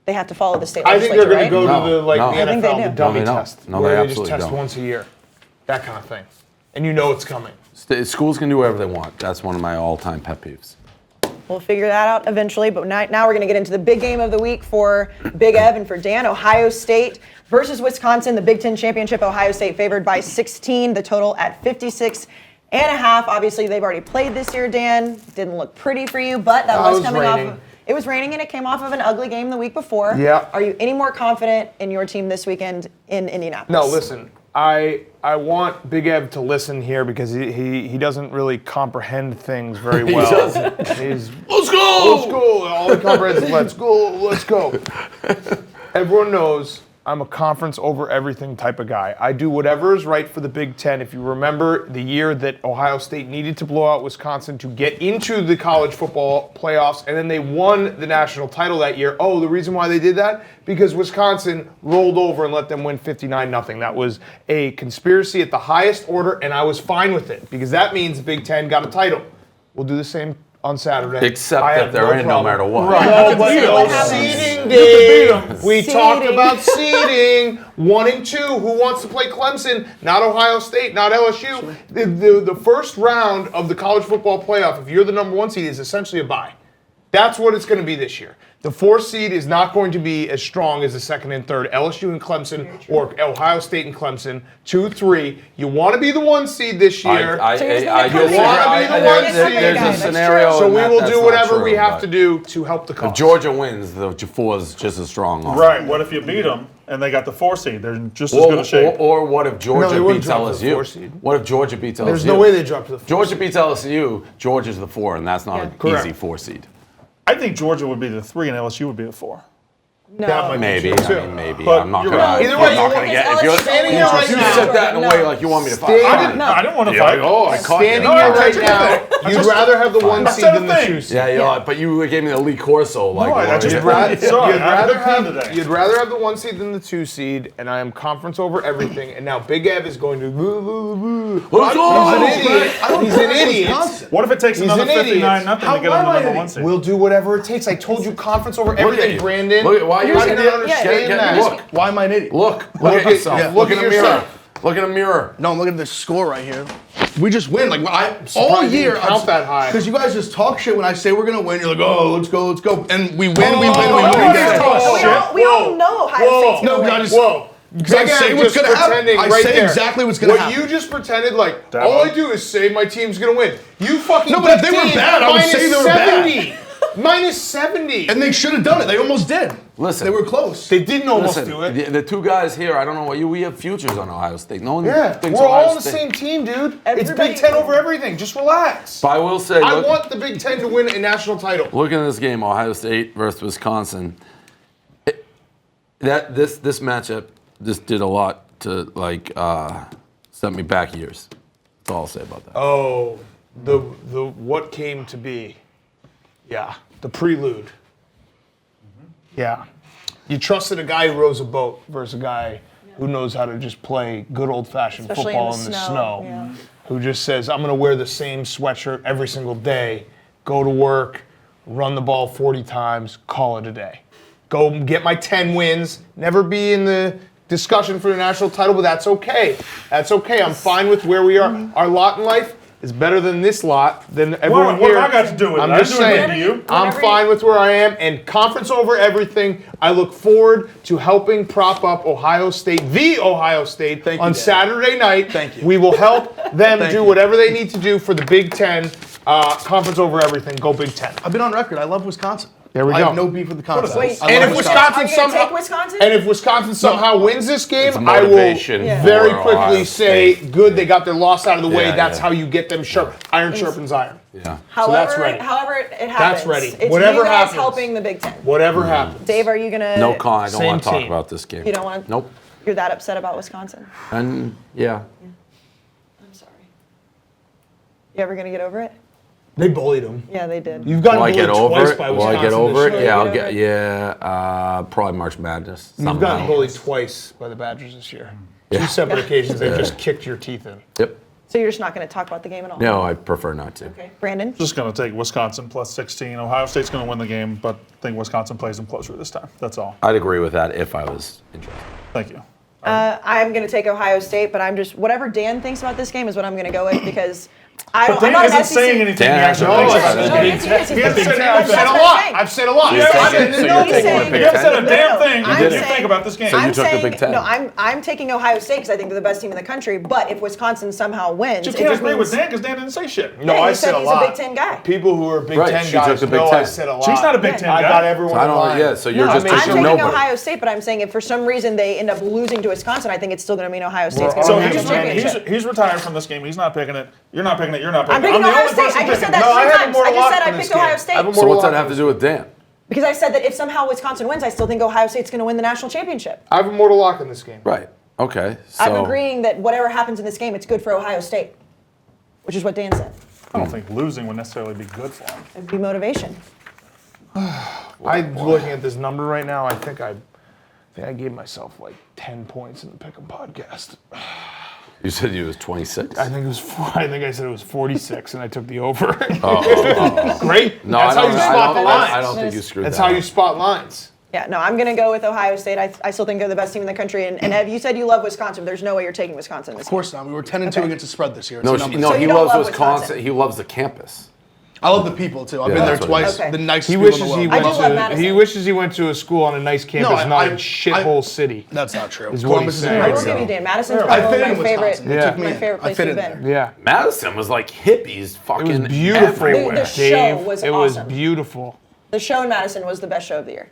They have to follow the state I think legislature, they're going to right? go to the I think they NFL, the do. dummy No, they don't. test. No, where they just absolutely test don't. once a year. That kind of thing. And you know it's coming. schools can do whatever they want. That's one of my all-time pet peeves. We'll figure that out eventually, but now we're going to get into the big game of the week for Big Ev and for Dan. Ohio State versus Wisconsin, the Big Ten Championship. Ohio State favored by 16, the total at 56.5. Obviously, they've already played this year, Dan. Didn't look pretty for you, but that was coming raining. off. It was raining, and it came off of an ugly game the week before. Yeah. Are you any more confident in your team this weekend in Indianapolis? No, listen. I want Big Ev to listen here because he doesn't really comprehend things very well. He doesn't. Let's go! Let's go! All he comprehends is let's go. Everyone knows I'm a conference over everything type of guy. I do whatever is right for the Big Ten. If you remember the year that Ohio State needed to blow out Wisconsin to get into the college football playoffs, and then they won the national title that year. Oh, the reason why they did that? Because Wisconsin rolled over and let them win 59-0. That was a conspiracy at the highest order, and I was fine with it because that means the Big Ten got a title. We'll do the same on Saturday. Except I that have they're in no problem. matter what. Right. You No, but what no happens? seeding, You can beat Dave. 'em. We Seeding. talked about seeding. 1 and 2. Who wants to play Clemson? Not Ohio State, not LSU. The first round of the college football playoff, if you're the number 1 seed, is essentially a bye. That's what it's going to be this year. The 4th seed is not going to be as strong as the 2nd and 3rd. LSU and Clemson, or Ohio State and Clemson. 2, 3. You want to be the 1 seed this year. I So you're just I gonna just come wanna in. be the You're one gonna seed. come in, there's guys. a That's scenario. true. So we and will that's do not whatever true, we have but to do to help the cause. If Georgia wins, the 4 is just as strong. on. Right. What if you beat them and they got the 4 seed? They're just as Or, good a shape. or what if No, Georgia they wouldn't beats drop to the 4 LSU? seed. What if Georgia beats LSU? There's no way they drop to the 4 Georgia beats LSU. Georgia's the 4, and that's not an Correct. easy 4 seed. I think Georgia would be the 3 and LSU would be the 4. No. That might be Maybe. true, too. I mean, maybe. But I'm not you're gonna. right. Either I'm way, not you gonna want- get. Because If you're, LSU here right you now. said that in a way No. like you want me to fight. Stand- Fine. I didn't want to Yeah, fight. oh, I caught you. Standing No, here I right took now, it. I you'd just- rather have the Fine. 1 I seed said a than the thing. 2 seed. Yeah, but you gave me the Lee Corso. Like, No, I what just you- brought it. Sorry, You'd I have a rather good plan have today. you'd rather have the 1 seed than the 2 seed, and I am conference over everything. And now Big Ev is going to Let's go! He's an idiot. He's an idiot. What if it takes He's another an idiot. 59-0 to get them the number 1 seed? We'll do whatever it takes. I told you conference over Look at everything, you. Brandon. Look at why you're I an didn't idiot. understand Get- that. Look. Why am I an idiot? Look Look at at- yourself. yeah, Look look in at the mirror. yourself. Look in the mirror. No, I'm looking at the score right here. We just win. Like all surprised you year, didn't count that high. Because you guys just talk shit when I say we're gonna win. You're like, oh, let's go, and we win, we win, we Oh, win again. We all know Ohio State's No, going to I win. just because I Big say Ev what's just gonna happen. pretending I right say there. exactly what's gonna what happen. you just pretended like Dabo. all I do is say my team's gonna win. You fucking No, but if Big they were Ten bad, I would say they were bad. -70. -70. And they should have done it. They almost did. Listen. They were close. They didn't almost Listen, do it. the 2 guys here, I don't know what we have futures on Ohio State. No one Yeah, thinks we're Ohio all on the State. same team, dude. It's Everybody- Big Ten over everything. Just relax. But I will say, I look, want the Big Ten to win a national title. looking at this game, Ohio State versus Wisconsin, this matchup just did a lot to set me back years. That's all I'll say about that. Oh, the what came to be. Yeah, the prelude. Yeah. You trusted a guy who rows a boat versus a guy who knows how to just play good old-fashioned Especially football in in the the snow, snow. yeah. Who just says, I'm going to wear the same sweatshirt every single day, go to work, run the ball 40 times, call it a day. Go get my 10 wins, never be in the discussion for the national title, but that's okay. That's okay. I'm fine with where we are. Our lot in life is better than this lot, than everyone What here. have I got to do with it? I'm I just didn't do anything saying, to you. I'm fine with where I am, and conference over everything. I look forward to helping prop up Ohio State, the Ohio State, on Saturday night. Thank you. We will help them Thank do you. whatever they need to do for the Big Ten. Conference over everything. Go Big Ten. I've been on record. I love Wisconsin. There we I go. have no beef with the conference. Wait, I And love if Wisconsin. Wisconsin Are you gonna somehow, take Wisconsin? and if Wisconsin somehow wins this game, It's I will motivation very for quickly Ohio say, State. good, they got their loss out of the way. Yeah, That's yeah. how you get them sharp. Iron sharpens iron. Yeah. However, that's ready. however it happens. That's ready. It's Whatever you guys happens. helping the Big Ten. Whatever happens. Dave, are you gonna? No con. I don't Same want to talk team. about this game. You don't want to. Nope. You're that upset about Wisconsin. And yeah. I'm sorry. You ever gonna get over it? They bullied them. Yeah, they did. You've gotten Will I bullied get over twice it? by Will Wisconsin. I get over this it? year. Yeah, I'll Get get. over Yeah, probably March Madness. You've somehow. gotten bullied twice by the Badgers this year. Yeah. Two separate occasions. They've Yeah. just kicked your teeth in. Yep. So you're just not gonna talk about the game at all? No, I prefer not to. Okay, Brandon. Just going to take Wisconsin plus 16. Ohio State's going to win the game, but I think Wisconsin plays them closer this time. That's all. I'd agree with that if I was interested. Thank you. I'm gonna take Ohio State, but I'm just whatever Dan thinks about this game is what I'm gonna go with because I But don't. Dan I'm not an isn't SEC. saying anything Dan he actually hasn't thinks said about anything. it. No, yes, he is. He hasn't said I've said a That's what lot. I'm saying. I've said a lot. You're I've taking- said so no, you're he's taking saying- the Big You haven't said a Ten? damn thing. I'm What do you saying- think about this game? So you I'm took the saying, Big Ten. No, I'm taking Ohio State because I think they're the best team in the country. But if Wisconsin somehow wins, You it can't just agree means with Dan because Dan didn't say shit. No, Yeah, I he said said a he's lot. a Big Ten guy. People who are Big Right, Ten she guys took the Big know Ten. I said a lot. She's not a Big Ten I guy. got everyone So I in don't. line. Yeah. So you're No, just I'm I'm taking taking nobody. Ohio State, but I'm saying if for some reason they end up losing to Wisconsin, I think it's still going to mean Ohio State's going to So win the he's, national championship. he's retired from this game. He's not picking it. You're not picking it. You're not picking I'm it. picking the Ohio only State. person I just said picking that it. No, I three have times. more I just luck said I in this picked Ohio game. I State have more So what's luck that have to do with Dan? because I said that if somehow Wisconsin wins, I still think Ohio State's going to win the national championship. I have a mortal lock in this game. Right. Okay. I'm So agreeing that whatever happens in this game, it's good for Ohio State, which is what Dan said. I don't think losing would necessarily be good for him. It'd be motivation. I'm looking at this number right now. I think I gave myself like 10 points in the Pick'em podcast. you said he was 26. I think it was. I think I said it was 46, and I took the over. Oh. Great. No, That's I how don't. you I spot the don't, lines. I don't think you screwed That's that how up. you spot lines. Yeah, no, I'm going to go with Ohio State. I still think they're the best team in the country. And Ev, you said you love Wisconsin. There's no way you're taking Wisconsin in this Of course not. We were 10-2 against the spread this year. It's No, a number. no, So he you don't loves love Wisconsin. Wisconsin. He loves the campus. I love the people too. I've Yeah, been there that's what it twice. is. Okay. The nicest He people in wishes the he world. I do went love to. Madison. He wishes he went to a school on a nice campus, not a shithole city. That's not true. Is what Columbus he's is a saying. I great will city. give you Dan. Madison's I probably fit one in of my favorite, Wisconsin. It took me my in. favorite I place fit we've in been. Yeah. Madison was like hippies fucking It was beautiful. everywhere. The show Dave, was it was awesome. beautiful. The show in Madison was the best show of the year.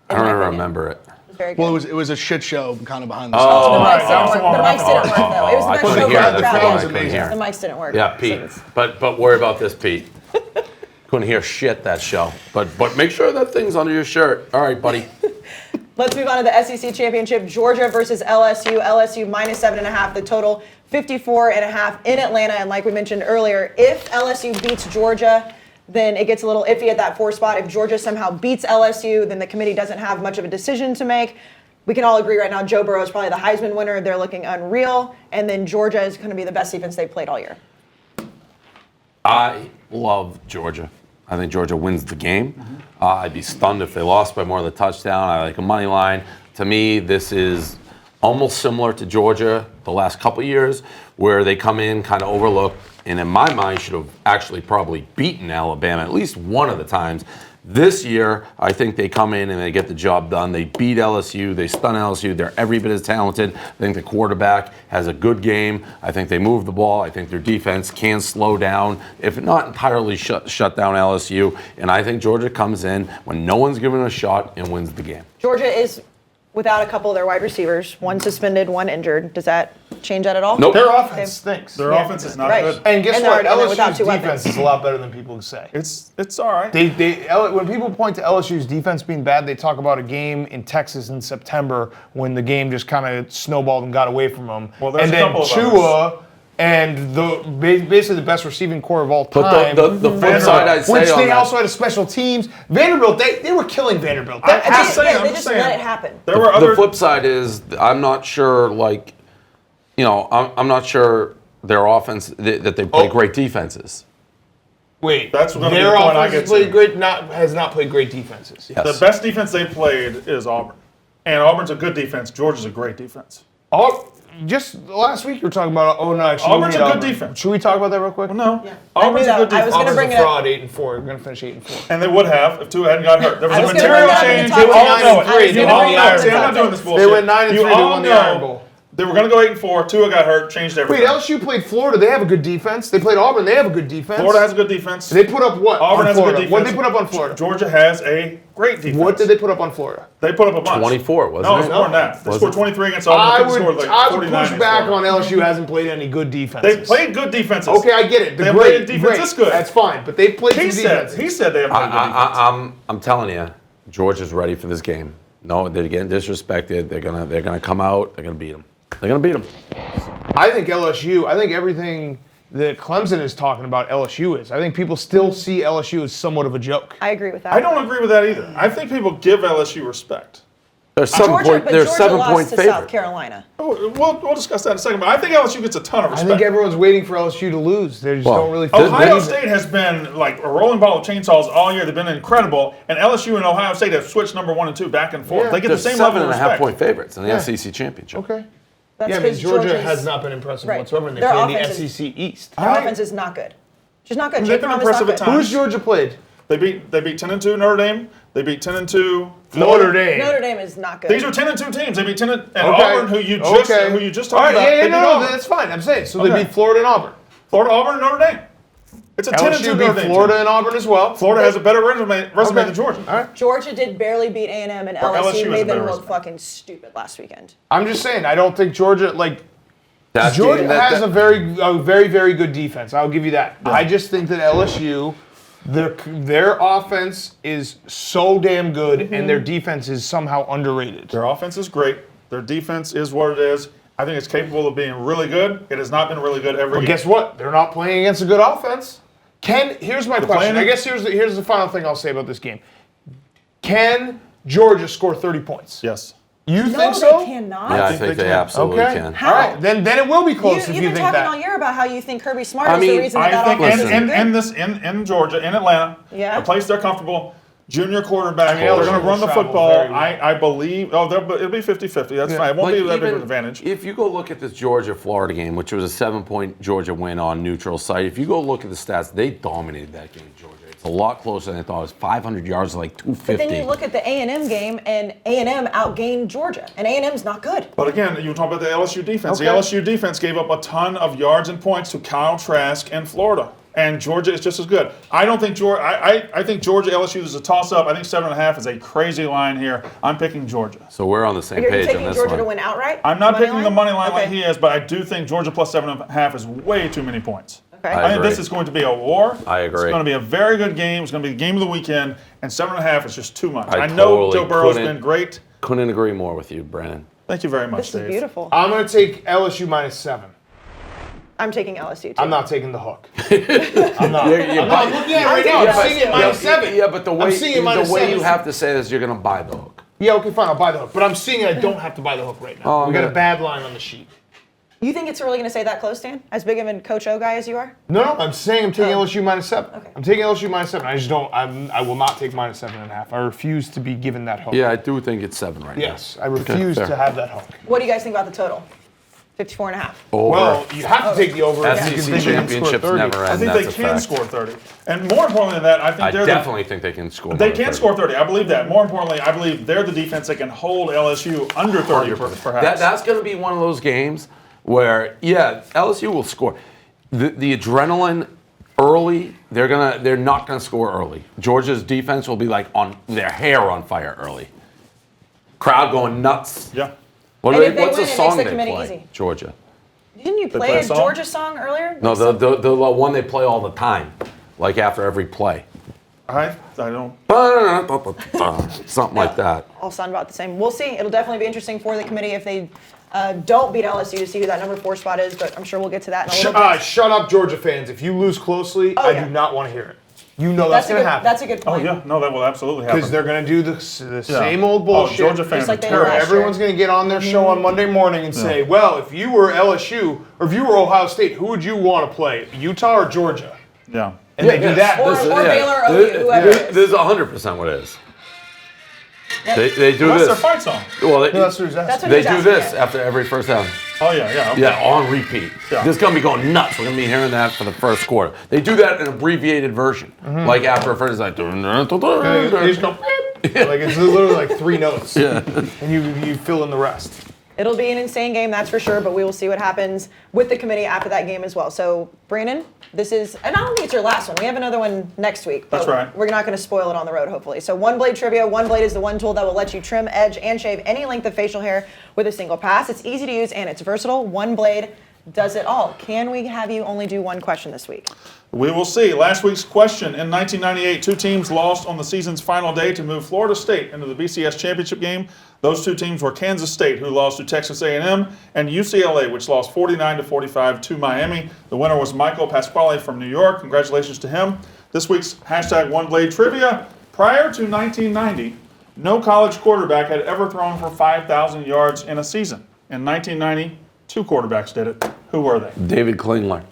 I don't remember it. It was very good. Well, it was a shit show kind of behind the Oh, scenes. The mics didn't work though. It was the I best couldn't show hear. for That's the why I crowd. couldn't hear. The mics didn't work. Yeah, Pete. But worry about this, Pete. Couldn't hear shit that show. But make sure that thing's under your shirt. All right, buddy. Let's move on to the SEC championship. Georgia versus LSU. LSU minus 7.5. The total 54.5 in Atlanta. And like we mentioned earlier, if LSU beats Georgia, then it gets a little iffy at that 4 spot. If Georgia somehow beats LSU, then the committee doesn't have much of a decision to make. We can all agree right now Joe Burrow is probably the Heisman winner. They're looking unreal. And then Georgia is going to be the best defense they've played all year. I love Georgia. I think Georgia wins the game. I'd be stunned if they lost by more than a touchdown. I like a money line. To me, this is almost similar to Georgia the last couple of years, where they come in kind of overlooked, and in my mind should have actually probably beaten Alabama at least one of the times. This year, I think they come in and they get the job done. They beat LSU. They stun LSU. They're every bit as talented. I think the quarterback has a good game. I think they move the ball. I think their defense can slow down, if not entirely shut down LSU. And I think Georgia comes in when no one's given a shot and wins the game. Georgia is without a couple of their wide receivers, one suspended, one injured. Does that change that at all? Nope. Their offense stinks. Their offense is not Right. good. And guess And what? they're without LSU's two defense weapons. is a lot better than people say. It's all right. When people point to LSU's defense being bad, they talk about a game in Texas in September when the game just kind of snowballed and got away from them. Well, there's and a then couple of Tua and basically the best receiving core of all time. But the flip side I'd say which on they that, also had a special teams. Vanderbilt, they were killing Vanderbilt. They just let it happen. There were the flip side is I'm not sure, like, you know, I'm not sure their offense, that they play great defenses. Wait, That's gonna be their the point I offense get has played to. great, has not played great defenses. Yes. The best defense they played is Auburn. And Auburn's a good defense. Georgia's a great defense. Just last week you were talking about Auburn's a good defense. Should we talk about that real quick? Well, no. Yeah. Auburn's a good defense. I was going to bring it fraud, up. 8-4. We're going to finish 8-4. And they would have if Tua hadn't got hurt. There was a gonna material bring that up change. in the You top all know five. it. You all know it. See, I'm not doing this bullshit. They went 9-3. They won the Iron Bowl. They were going to go 8-4. Tua got hurt, changed everything. Wait, LSU played Florida. They have a good defense. They played Auburn. They have a good defense. Florida has a good defense. They put up what? Auburn has a good defense. What did they put up on Florida? Georgia has a great defense. What did they put up on Florida? They put up a bunch. 24, wasn't No, it? it's more than that. They Was scored it? 23 against Auburn. I would push back on LSU hasn't played any good defenses. They played good defenses. Okay, I get it. They played a defense that's good. That's fine, but they played some defenses. He said they have played good defense. I'm telling you, Georgia's ready for this game. No, they're getting disrespected. They're gonna come out. They're gonna beat them. They're gonna beat them. I think LSU. I think everything that Clemson is talking about LSU is. I think people still see LSU as somewhat of a joke. I agree with that. I don't agree with that either. I think people give LSU respect. They're Georgia lost 7-point to favorite. South Carolina. We'll discuss that in a second, but I think LSU gets a ton of respect. I think everyone's waiting for LSU to lose. They just don't really. Ohio State has been like a rolling ball of chainsaws all year. They've been incredible, and LSU and Ohio State have switched number 1 and 2 back and forth. Yeah. They get They're the same level of respect. 7.5-point favorites in the Yeah. SEC championship. Okay. That's Yeah, I mean, 'cause Georgia Georgia's- has not been impressive Right. whatsoever, and they Their play in the offense is- SEC East. Their offense is not good. She's not good. They've Jake been Fromm is impressive not at good. times. Who's Georgia played? They beat 10-2 Notre Dame. They beat 10-2 Notre Dame. Notre Dame is not good. These are 10-2 teams. They beat 10 and Okay. Auburn, who you just All talked right, about. yeah, They beat no, Auburn. that's fine. I'm saying so. Okay. They beat Florida and Auburn. Florida, Auburn, and Notre Dame. It's a 10-2 LSU Notre beat Dame Florida team. and Auburn as well. Florida has a better resume than Georgia. All right. Georgia did barely beat A&M, and Or LSU LSU has a made them better look resume. fucking stupid last weekend. I'm just saying. I don't think Georgia That Georgia game, that- has a very good defense. I'll give you that. Yeah. I just think that LSU, their offense is so damn good, and their defense is somehow underrated. Their offense is great. Their defense is what it is. I think it's capable of being really good. It has not been really good every But game. guess what? They're not playing against a good offense. Here's my question. playing- I guess here's the final thing I'll say about this game. Can Georgia score 30 points? Yes. You No, think so? they cannot. Yeah, I think they can. absolutely Okay. can. How? All right, then it will be close if You've you been think talking that. all year about how you think Kirby Smart I is the mean, reason I that think offense isn't good. in Georgia, in Atlanta, Yeah. a place they're comfortable, junior quarterback, I mean, they're LSU going to run the will travel football. very well. I believe. It'll be 50-50. That's fine. It won't be that big of an advantage. If you go look at this Georgia-Florida game, which was a 7-point Georgia win on neutral site, if you go look at the stats, they dominated that game, Georgia. It's a lot closer than I thought. It was 500 yards, like 250. But then you look at the A&M game, and A&M outgained Georgia, and A&M's not good. But again, you talk about the LSU defense. Okay. The LSU defense gave up a ton of yards and points to Kyle Trask and Florida. And Georgia is just as good. I don't think Georgia. I think Georgia LSU is a toss-up. I think 7.5 is a crazy line here. I'm picking Georgia. So we're on the same Are you page on taking this Georgia one. to win outright? I'm not Money picking line? the money line like Okay. he is, but I do think Georgia plus 7.5 is way too many points. Okay. I I think agree. this is going to be a war. I agree. It's going to be a very good game. It's going to be the game of the weekend, and 7.5 is just too much. I I know totally Joe Burrow's couldn't- been great. Couldn't agree more with you, Brandon. Thank you very much, This is Dave. beautiful. I'm going to take LSU minus 7. I'm taking LSU too. I'm not taking the hook. I'm not. You're I'm not looking at it right now. I'm seeing it minus 7. Yeah, but the way, I'm seeing it minus the way 7. you have to say this, you're going to buy the hook. Yeah, okay, fine. I'll buy the hook. But I'm seeing it. I don't have to buy the hook right now. Oh, we got a okay. bad line on the sheet. You think it's really going to stay that close, Dan? As big of a Coach O guy as you are? No, I'm saying I'm taking LSU minus 7. Okay. I'm taking LSU minus 7. I just don't. I will not take minus 7.5. I refuse to be given that hook. Yeah, I do think it's 7 right now. Yes, I refuse fair. to have that hook. What do you guys think about the total? 54.5. Over. Well, you have to take the over. SEC because they can score championships 30. never I end. think That's they a can fact. score 30. And more importantly than that, I think I they're definitely think they can score. They more than can 30. score 30. I believe that. More importantly, I believe they're the defense that can hold LSU under 30 perhaps. That's going to be one of those games where, yeah, LSU will score. The adrenaline early, they're not gonna score early. Georgia's defense will be like on their hair on fire early. Crowd going nuts. Yeah. What's And if they the win, it makes song the they committee play? easy. Georgia. Didn't you They play play a a song? Georgia song earlier? No, the one they play all the time, like after every play. I don't. Something like that. All sound about the same. We'll see. It'll definitely be interesting for the committee if they don't beat LSU to see who that number 4 spot is, but I'm sure we'll get to that in a little bit. Shut up, Georgia fans. If you lose closely, Oh, I yeah. do not want to hear it. You know that's going to happen. That's a good Oh point. yeah, no, that will absolutely happen. Because they're going to do the same old Oh, bullshit. Georgia fans Just like are they terrible. did last year. Everyone's going to get on their show on Monday morning and say, well, if you were LSU or if you were Ohio State, who would you want to play, Utah or Georgia? Yeah. And they do that. Or Baylor or OU, whoever it is. This is 100% what it is. They do Well, this. that's their fight song. Well, they, That's what he's asking. That's what they he's do asking, this yeah. after every first down. Oh, yeah. Okay. Yeah, on repeat. Yeah. This is going to be going nuts. We're going to be hearing that for the first quarter. They do that in an abbreviated version. Like after a first, it's like... They just go, like it's literally like 3 notes. Yeah. And you fill in the rest. It'll be an insane game, that's for sure, but we will see what happens with the committee after that game as well. So, Brandon, this is, and I don't think it's your last one. We have another one next week. But That's right. We're not going to spoil it on the road, hopefully. So, One Blade Trivia. One Blade is the one tool that will let you trim, edge, and shave any length of facial hair with a single pass. It's easy to use and it's versatile. One Blade does it all. Can we have you only do one question this week? We will see. Last week's question. In 1998, 2 teams lost on the season's final day to move Florida State into the BCS championship game. Those 2 teams were Kansas State, who lost to Texas A&M, and UCLA, which lost 49-45 to Miami. The winner was Michael Pasquale from New York. Congratulations to him. This week's hashtag One Blade Trivia. Prior to 1990, no college quarterback had ever thrown for 5,000 yards in a season. In 1990, 2 quarterbacks did it. Who were they? David Klingler.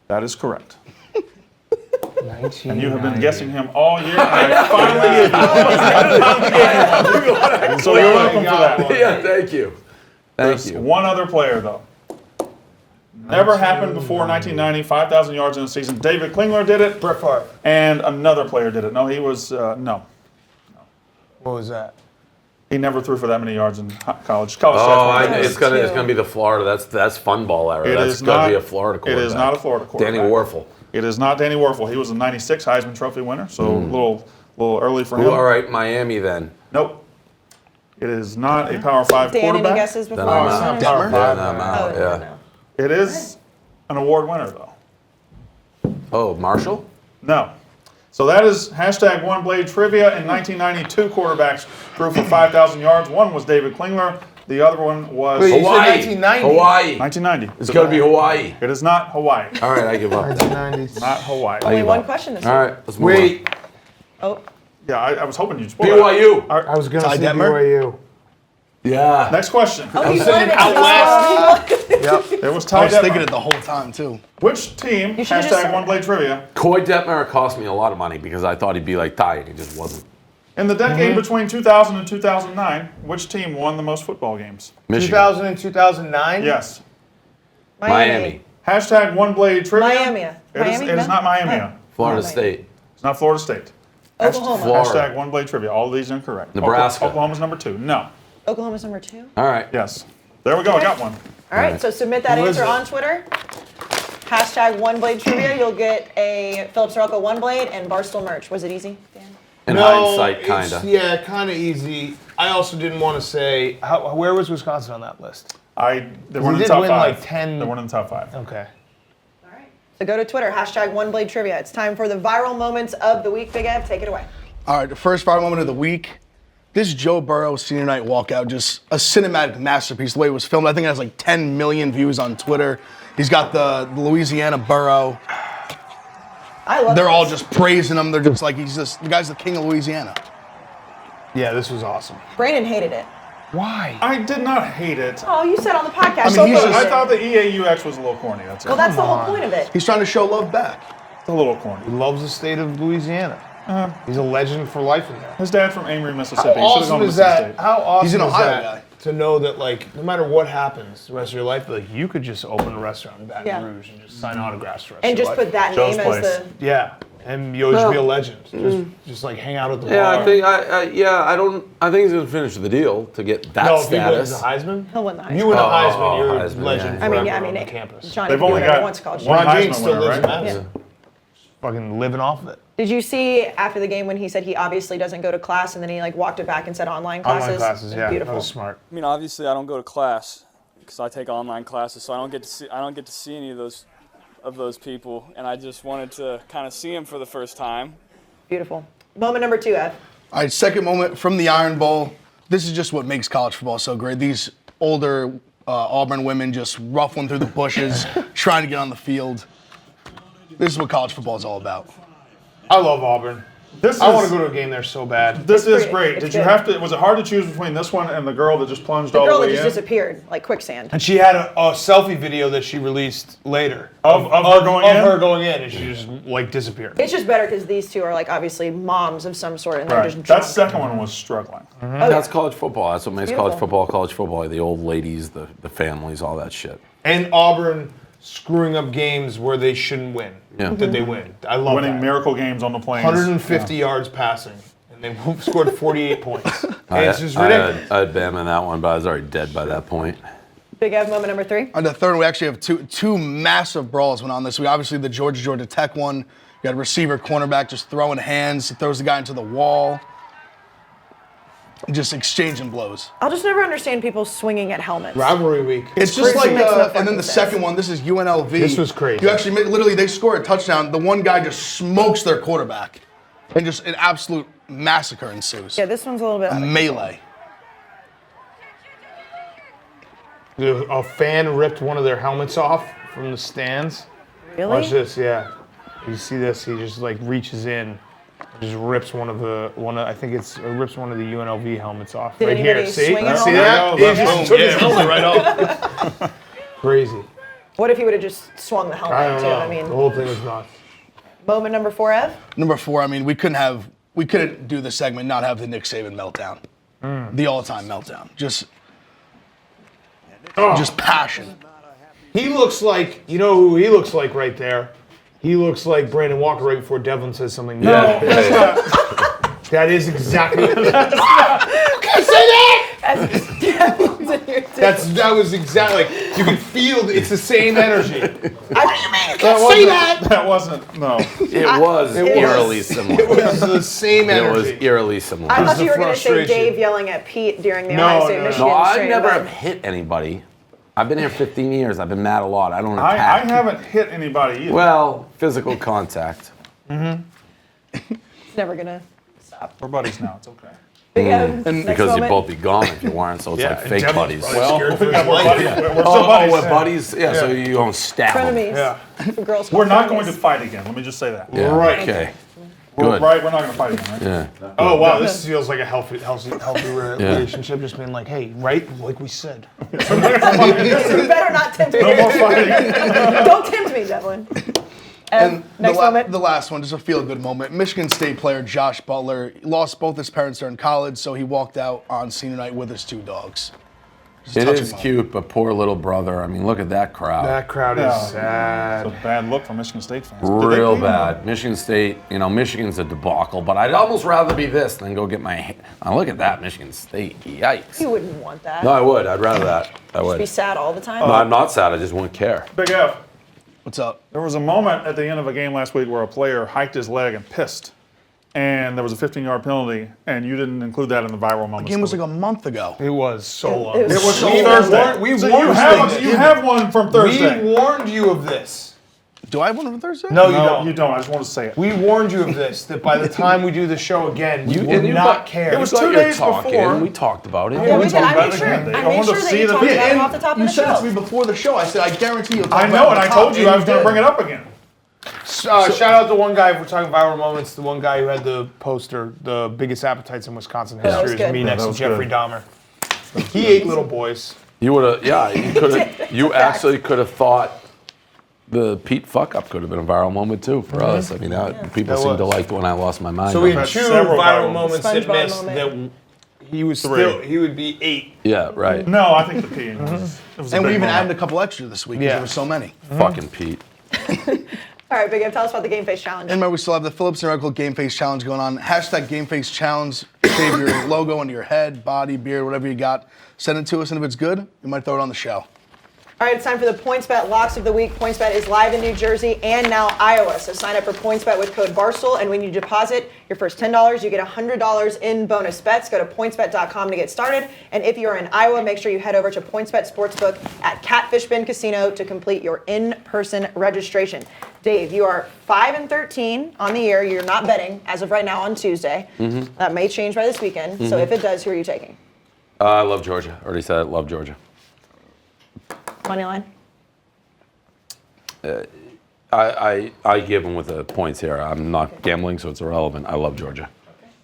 That is correct. 1990. And you have been guessing him all year. And I finally gave you one. So you're welcome for that. Yeah, thank you. There's one other player, though. Never happened before 1990, 5,000 yards in a season. David Klingler did it. Brett Favre. And another player did it. No, he was, no. What was that? He never threw for that many yards in college. It's gonna be the Florida. That's fun ball era. That's gonna be a Florida quarterback. It is not a Florida quarterback. Danny Werfel. It is not Danny Werfel. He was a '96 Heisman Trophy winner, so a little early for him. All right, Miami then. Nope. It is not a Power 5 Dan, quarterback. any guesses before? Then I'm we out. start? Then I'm out. Yeah. No. It is an award winner, though. Oh, Marshall. No. So that is hashtag One Blade Trivia. In 1992, quarterbacks threw for 5,000 yards. One was David Klingler. The other one was Wait, you said Hawaii. 1990? Hawaii. 1990. It's got to be Hawaii. It is not Hawaii. All right, I give up. 1990s. Not Hawaii. Only one question this week. All right, let's move Wait. Oh. Yeah, I was hoping you'd spoil it. BYU. I was going to Ty say Detmer? BYU. Yeah. Next question. Oh, you saying wanted it out to west. go. It was I Ty was thinking Detmer. it the whole time, too. Which team, You should've just hashtag said One it. Blade Trivia, Coy Detmer cost me a lot of money because I thought he'd be like Ty, and he just wasn't. in the decade between 2000 and 2009, which team won the most football games? Michigan. 2000 and 2009? Yes. Miami. Hashtag One Blade Trivia. Miami. It is not Miami. Florida Miami. State. It's not Florida State. Oklahoma. Florida. Hashtag One Blade Trivia. All of these incorrect. Nebraska. Oklahoma's number 2. No. Oklahoma's number 2. All right. Yes. There we go. I got one. All right, so submit that Who is answer it? on Twitter. Hashtag One Blade Trivia. You'll get a Phillips Rocco One Blade and Barstool merch. Was it easy, Dan? In No, hindsight, it's- kind of. Yeah, kind of easy. I also didn't want to say, where was Wisconsin on that list? They We weren't in the did top win 5. like 10. They weren't in the top 5. Okay. So go to Twitter, hashtag One Blade Trivia. It's time for the viral moments of the week. Big Ev, take it away. All right, the first viral moment of the week. This Joe Burrow senior night walkout, just a cinematic masterpiece. The way it was filmed, I think it has like 10 million views on Twitter. He's got the Louisiana Burrow. I love They're this. all just praising him. They're just like, the guy's the king of Louisiana. Yeah, this was awesome. Brandon hated it. Why? I did not hate it. Oh, you said on the podcast. I mean, you he's hated just- it. I thought the EAUX was a little corny. That's it. Well, that's the whole point of it. He's trying to show love back. It's a little corny. He loves the state of Louisiana. He's a legend for life in there. His dad's from Amory, How Mississippi. He should've awesome gone to is Mississippi that? State. How awesome He's an is Ohio that guy. to know that, like, no matter what happens the rest of your life, like, you could just open a restaurant in Baton Yeah. Rouge and just sign autographs for the rest And of your just life. put that Joe's name as place. the. Yeah, and you always be a legend. Just like hang out at the Yeah, bar. I think. I think he's gonna finish the deal to get that no, if he wins status. the Heisman, He'll win the Heisman. you win the Oh, Heisman, you're Heisman, a legend yeah. I mean, forever yeah, on the campus. Johnny They've can do only whatever he got wants to call it. one Ron Heisman James still winner, lives in right? Madison. Fucking living off of it. Did you see after the game when he said he obviously doesn't go to class and then he like walked it back and said online classes? Online classes, yeah, Beautiful. that was smart. I mean, obviously, I don't go to class because I take online classes, so I don't get to see any of those people, and I just wanted to kind of see them for the first time. Beautiful. Moment number 2, Ev. All right, second moment from the Iron Bowl. This is just what makes college football so great. These older Auburn women just ruffling through the bushes, trying to get on the field. This is what college football is all about. I love Auburn. I want to go to a game there so bad. This is great. it's Did you good. have to? Was it hard to choose between this one and the girl that just plunged The all girl the that way just in? disappeared, like quicksand. And she had a selfie video that she released later Of her going in? Of her going in, and she just like disappeared. It's just better because these two are like obviously moms of some sort, and they're Right. just That drunk. second one was struggling. That's college football. That's what makes Beautiful. college football. The old ladies, the families, all that shit. And Auburn screwing up games where they shouldn't win. Yeah. Did they win? I love Winning that. miracle games on the plains. 150 yards passing, and they scored 48 points. It's just I ridiculous. had Bama in that one, but I was already dead by that point. Big Ev moment number 3. On the third one, we actually have two massive brawls went on this week. Obviously, the Georgia Tech one. You got a receiver, cornerback just throwing hands, throws the guy into the wall. Just exchanging blows. I'll just never understand people swinging at helmets. Rivalry week. It's just like, Makes no and then fucking the sense. second one, this is UNLV. This was crazy. You actually, literally, they score a touchdown. The one guy just smokes their quarterback. And just an absolute massacre ensues. Yeah, this one's a little bit. A melee. A fan ripped one of their helmets off from the stands. Really? Watch this, yeah. You see this? He just like reaches in, just rips rips one of the UNLV helmets off. Did right here. anybody See? swing a See helmet? that? He just took his helmet right off. Crazy. What if he would have just swung the helmet I don't too? know. I mean, The whole thing was nuts. moment number 4, Ev. Number 4, I mean, we couldn't do the segment not have the Nick Saban meltdown. The all-time meltdown. Just passion. He looks like, you know who he looks like right there? He looks like Brandon Walker right before Devlin says something. No, Yeah. that's not. That is exactly. You can't say that. That was exactly. You can feel it's the same energy. What do you mean? You can't say that. That wasn't. No. It was eerily similar. It was the same It energy. was eerily similar. I thought you were going to say frustration. Dave yelling at Pete during the Ohio State Michigan No, I straight never event. have hit anybody. I've been here 15 years. I've been mad a lot. I don't I attack. haven't hit anybody either. Well, physical contact. It's never going to stop. We're buddies now. It's okay. Big Ev, next Because you'd moment. both be gone if you weren't, so it's Yeah, like fake Devin's buddies. probably Well, scared we're for his buddies. life. We're still buddies. we're buddies. Yeah, so you don't stab them. Frenemies. Yeah. The girls We're call not going to frenemies. fight again. Let me just say that. Yeah, Right. Okay. We're, Good. right. We're not going to fight again, right? Yeah. Oh wow, this feels like a healthy relationship. Just being like, hey, right, like we said. You better not tempt me. No more fighting. Don't tempt me, Devlin. And next moment. the last one, just a feel-good moment. Michigan State player Josh Butler lost both his parents during college, so he walked out on senior night with his 2 dogs. Just a It touching is moment. cute, but poor little brother. I mean, look at that crowd. That crowd Yeah. is sad. It's a bad look for Michigan State fans. Did they Real beat bad. Michigan State, Michigan's a debacle, but I'd almost rather be this than go get my. Look at that, Michigan State. Yikes. You wouldn't want that. No, I would. I'd rather that. I Be would. sad all the time. No, I'm not sad. I just wouldn't care. Big F. What's up? There was a moment at the end of a game last week where a player hiked his leg and pissed, and there was a 15-yard penalty, and you didn't include that in the viral The moments. game was like a month ago. It was so long. It was It was We Thursday. warned- we So warned you have one from Thursday. We warned you of this. Do I have one on Thursday? No, you No, don't. you don't. I just want to say it. We warned you of this, that by the time we do the show again, you and would you not got- care. It was you got 2 your days talking. before. We talked about it. Yeah, we did. I about made it sure. again. I I wanted made to sure that see you the talked video. about it off the top you of the said it show. to me before the show. I said, I guarantee you'll talk I about know, it and at I the told top, you I was and going to did. bring it up again. Shout out to one guy, if we're talking viral moments, the one guy who had the poster, the biggest appetites in Wisconsin that was history, is good. me Yeah, next that to was Jeffrey good. Dahmer. He ate little boys. You would have. Yeah, you could have. You actually could have thought the Pete fuck up could have been a viral moment too for us. I mean, people That seem to was. like when I lost my mind. So we on had that. two several viral viral moments that SpongeBob missed moment. that he was 3. still, he would be 8. Yeah, right. No, I think the peeing was. It was a And we big even moment. added a couple extra this week because Yeah. there were so many. Fucking Pete. All right, Big Ev, tell us about the Game Face Challenge. And remember, we still have the Phillips and Oracle Game Face Challenge going on. Hashtag Game Face Challenge. Shave your logo into your head, body, beard, whatever you got. Send it to us, and if it's good, we might throw it on the show. All right, it's time for the PointsBet Locks of the Week. PointsBet is live in New Jersey and now Iowa. So sign up for PointsBet with code Barstool, and when you deposit your first $10, you get $100 in bonus bets. Go to PointsBet.com to get started. And if you're in Iowa, make sure you head over to PointsBet Sportsbook at Catfish Bend Casino to complete your in-person registration. Dave, you are 5-13 on the year. You're not betting as of right now on Tuesday. That may change by this weekend. So if it does, who are you taking? I love Georgia. Already said it. Love Georgia. Money line? I give them with the points here. I'm not gambling, so it's irrelevant. I love Georgia.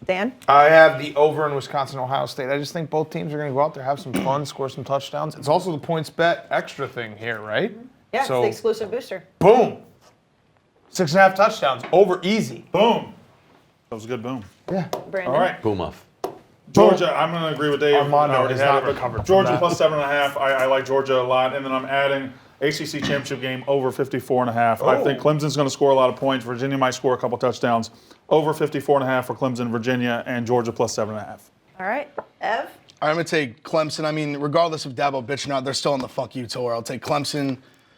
Dan? I have the over in Wisconsin, Ohio State. I just think both teams are going to go out there, have some fun, score some touchdowns. It's also the points bet extra thing here, right? Yeah, so, it's the exclusive booster. Boom. 6.5 touchdowns. Over easy. Boom. That was a good boom. Yeah. Brandon? All right. Boom off. Georgia, I'm going to agree with Dave. Armando I already has had not it, but recovered Georgia from plus 7.5. I like Georgia a lot. And then I'm adding ACC championship game over 54.5. I think Clemson's going to score a lot of points. Virginia might score a couple touchdowns. Over 54.5 for Clemson, Virginia, and Georgia plus 7.5. All right. Ev? I'm going to take Clemson. I mean, regardless of Dabo bitching out, they're still on the fuck you tour. I'll take Clemson.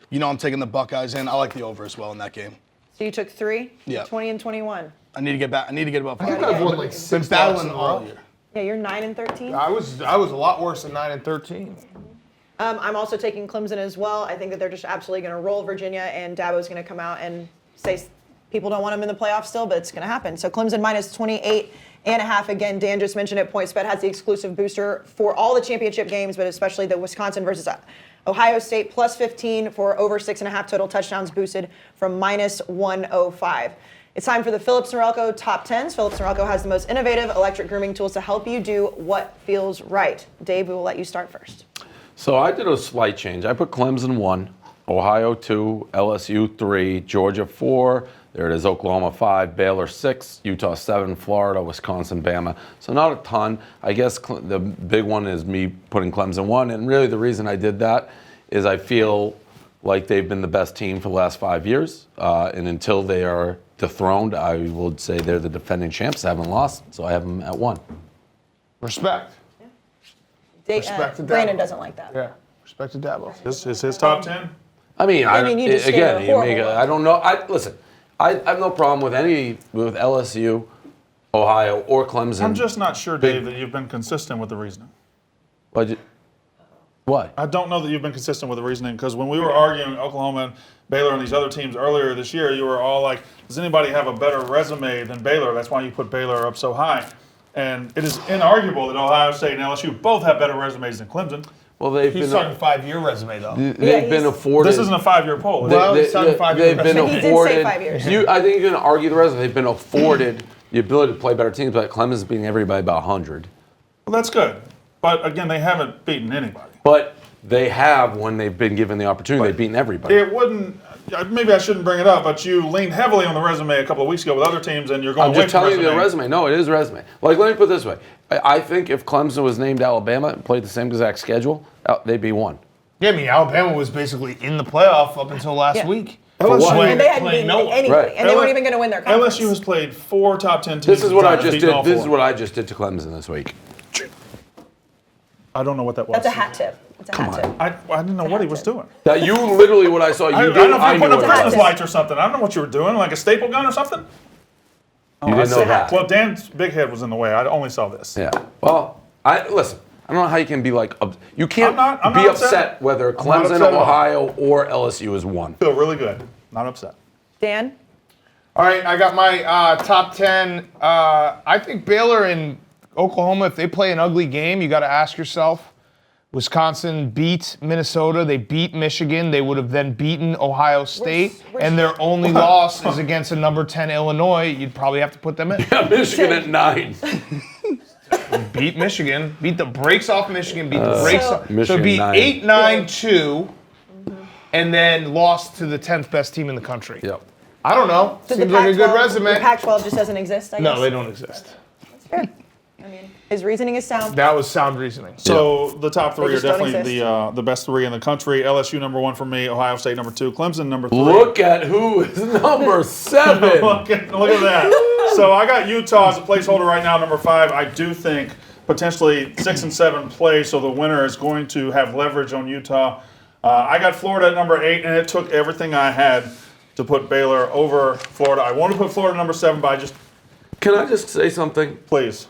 You know I'm taking the Buckeyes in. I like the over as well in that game. So you took 3? Yeah. 20 and 21. I need to get back. I need to get above. I think I've won like 6 battling in a all row. year. Yeah, you're 9 and 13. I was a lot worse than 9 and 13. I'm also taking Clemson as well. I think that they're just absolutely going to roll Virginia, and Dabo's going to come out and say people don't want him in the playoffs still, but it's going to happen. So Clemson minus 28.5. Again, Dan just mentioned it. PointsBet has the exclusive booster for all the championship games, but especially the Wisconsin versus Ohio State plus 15 for over 6.5 total touchdowns boosted from minus 105. It's time for the Phillips Norelco Top 10s. Phillips Norelco has the most innovative electric grooming tools to help you do what feels right. Dave, we will let you start first. So I did a slight change. I put Clemson 1, Ohio 2, LSU 3, Georgia 4. There it is, Oklahoma 5, Baylor 6, Utah 7, Florida, Wisconsin, Bama. So not a ton. I guess the big one is me putting Clemson 1. And really the reason I did that is I feel like they've been the best team for the last 5 years. And until they are dethroned, I would say they're the defending champs. They haven't lost, so I have them at 1. Respect. Respect to Dabo. Brandon doesn't like that. Yeah. Respect to Dabo. This is his top 10. I mean, you just again, gave a horrible you make I don't know. I have no problem with LSU, Ohio, or Clemson. I'm just not sure, Dave, that you've been consistent with the reasoning. Why? I don't know that you've been consistent with the reasoning, because when we were arguing Oklahoma and Baylor and these other teams earlier this year, you were all like, does anybody have a better resume than Baylor? That's why you put Baylor up so high. And it is inarguable that Ohio State and LSU both have better resumes than Clemson. Well, they've He's been talking 5-year resume, though. They've been afforded. This isn't a 5-year poll. Well, he's talking 5-year They've been resume. He did say afforded. 5 years. I think you can argue the resume. They've been afforded the ability to play better teams, but Clemson's beating everybody by 100. Well, that's good. But again, they haven't beaten anybody. But they have when they've been given the opportunity. They've beaten everybody. It wouldn't. Maybe I shouldn't bring it up, but you leaned heavily on the resume a couple of weeks ago with other teams, and you're going I'm away just from telling you the resume. No, it is resume. Like, let me put it this way. I think if Clemson was named Alabama and played the same exact schedule, they'd be 1. Yeah, I mean, Alabama was basically in the playoff up until last week. LSU, And they hadn't beaten anybody, Right. and they weren't even going to win their conference. LSU has played 4 top 10 teams. This is what I and just beaten did. all This 4. is what I just did to Clemson this week. I don't know what that was. That's a hat tip. It's a hat tip. I didn't know what he was doing. That you literally what I saw you I do. don't know if you knew put up what it Christmas was. lights or something. I don't know what you were doing, like a staple gun or something. You didn't know that. Well, Dan's big head was in the way. I only saw this. Yeah. Well, listen. I don't know how you can be like. You can't I'm be not upset whether not Clemson, upset at all. Ohio, or LSU is 1. Feel really good. Not upset. Dan? All right, I got my top 10. I think Baylor and Oklahoma, if they play an ugly game, you got to ask yourself, Wisconsin beat Minnesota. They beat Michigan. They would have then beaten Ohio State. And their only loss is against a number 10 Illinois. You'd probably have to put them in. Yeah, Michigan at 9. Beat Michigan. Beat the brakes off Michigan. Beat the brakes off. So Michigan beat 9. 8-9-2, and then lost to the 10th best team in the country. Yep. I don't know. So Seems the like a good Pac-12 resume. The Pac-12 just doesn't exist, I guess? No, they don't exist. That's fair. I mean, his reasoning is sound. That was sound reasoning. So the top 3 are just don't definitely the best 3 in the country. LSU number 1 for me. Ohio State number 2. Clemson number 3. Look at who is number 7. look at that. So I got Utah as a placeholder right now, number 5. I do think potentially 6 and 7 play, so the winner is going to have leverage on Utah. I got Florida at number 8, and it took everything I had to put Baylor over Florida. I want to put Florida number 7, but I just... Can I just say something? Please.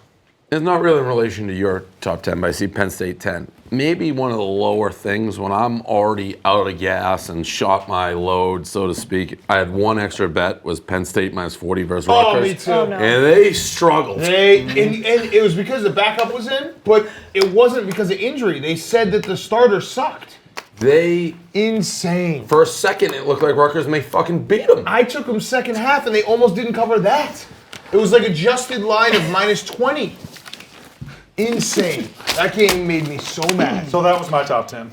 It's not really in relation to your top 10, but I see Penn State 10. Maybe one of the lower things when I'm already out of gas and shot my load, so to speak. I had one extra bet, was Penn State minus 40 versus Rutgers. Me too. Oh, no. And they struggled. And it was because the backup was in, but it wasn't because of injury. They said that the starter sucked. Insane. For a second, it looked like Rutgers may fucking beat them. I took them second half, and they almost didn't cover that. It was like adjusted line of -20. Insane. That game made me so mad. So that was my top 10.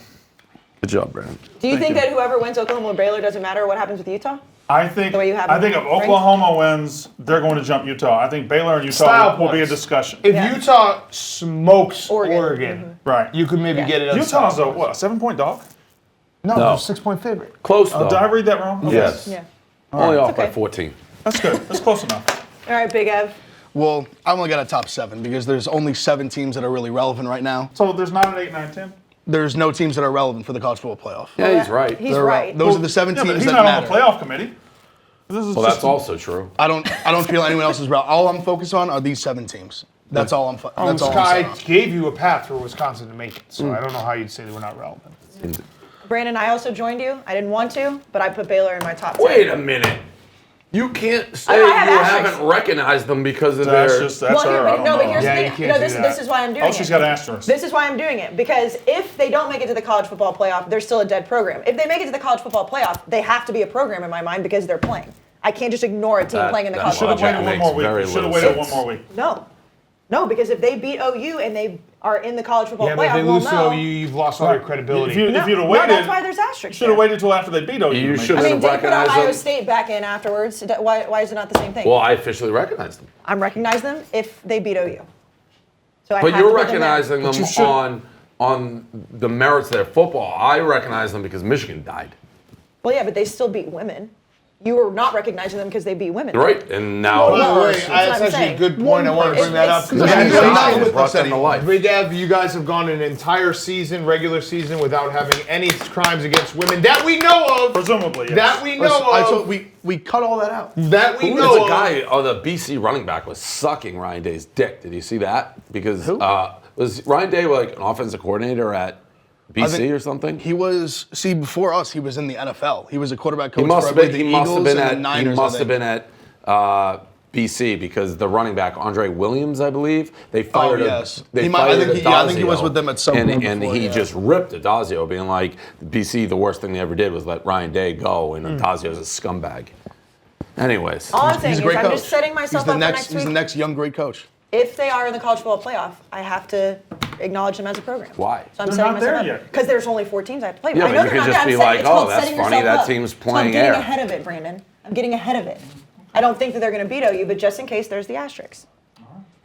Good job, Brandon. Do you think that whoever wins Oklahoma or Baylor doesn't matter what happens with Utah? I think The way you have if them ranked? Oklahoma wins, they're going to jump Utah. I think Baylor and Utah Style will be a points. discussion. If Utah smokes Oregon, Right. you could maybe get it on Utah's style a what? 7-point dog? No, No. they're a 6-point favorite. Close, though. Did I read that wrong? Okay. Yes. Yeah. Only off Okay. by 14. That's good. That's close enough. All right, Big Ev. Well, I've only got a top 7 because there's only 7 teams that are really relevant right now. So there's not an 8, 9, 10? There's no teams that are relevant for the college football playoff. Yeah, he's right. He's right. Those are the 7 Yeah, teams but he's that not matter. on the playoff committee. This is Well, just that's also true. I don't feel anyone else is relevant. All I'm focused on are these 7 teams. That's all I'm. That's all I'm Sky saying. gave you a path for Wisconsin to make it, so I don't know how you'd say they were not relevant. Brandon, I also joined you. I didn't want to, but I put Baylor in my top 10. Wait a minute. You can't say I you have asterisks. haven't recognized them because of That's their... just that's Well, her. I don't know. but here's Yeah, the you thing. can't No, do this that. is why I'm doing it. Oh, she's got asterisks. This is why I'm doing it, because if they don't make it to the college football playoff, they're still a dead program. If they make it to the college football playoff, they have to be a program in my mind because they're playing. I can't just ignore a team playing in the college Should have football waited playoff. one more very week. Should have little waited one sense. more week. No, because if they beat OU and they are in the college football Yeah, but if playoff, they we'll lose to know. OU, you've lost all your credibility. If you'd have No, waited, that's why there's asterisks. should have waited till after they beat OU. You to make should it. I have mean, they put recognized Ohio them. State back in afterwards. Why is it not the same thing? Well, I officially recognize them. I'm recognizing them if they beat OU. So I But have you're to put them there. recognizing them on the merits of their football. I recognize them because Michigan died. Well, yeah, but they still beat women. You were not recognizing them because they beat women. Right? And now... Well, Wait, that's what that's I'm actually saying. a good point. I want to bring that up. It's- Because it's- you guys brought them to life. Big Ev, you guys have gone an entire season, regular season, without having any crimes against women that we know of. Presumably, yes. That we know of. We cut all that out. That we Who know was the of. guy? Oh, the BC running back was sucking Ryan Day's dick. Did you see that? Because was Ryan Day like an offensive coordinator at BC or something? He was. See, before us, he was in the NFL. He was a quarterback coach He must for have I believe, been. the He must have Eagles been and at. the Niners. He I must have think. been at BC because the running back Andre Williams, I believe, they fired. yes. They He might- I fired think he- I think he was Adazio, with them at some point and before, he yeah. just ripped Adazio, being like, BC, the worst thing they ever did was let Ryan Day go, and Hmm. Adazio's a scumbag. Anyways, All I'm saying He's is a great I'm coach. just setting myself he's the up next. for next He's the week. next young great coach. If they are in the college football playoff, I have to acknowledge them as a program. Why? So I'm They're setting not there myself yet. up because there's only 4 teams I have to play with. Yeah, I but know you they're could not just there. be I'm saying like, it's oh, called that's setting funny, yourself that up. team's So playing I'm getting air. ahead of it, Brandon. I'm getting ahead of it. I don't think that they're going to beat OU, but just in case, there's the asterisks.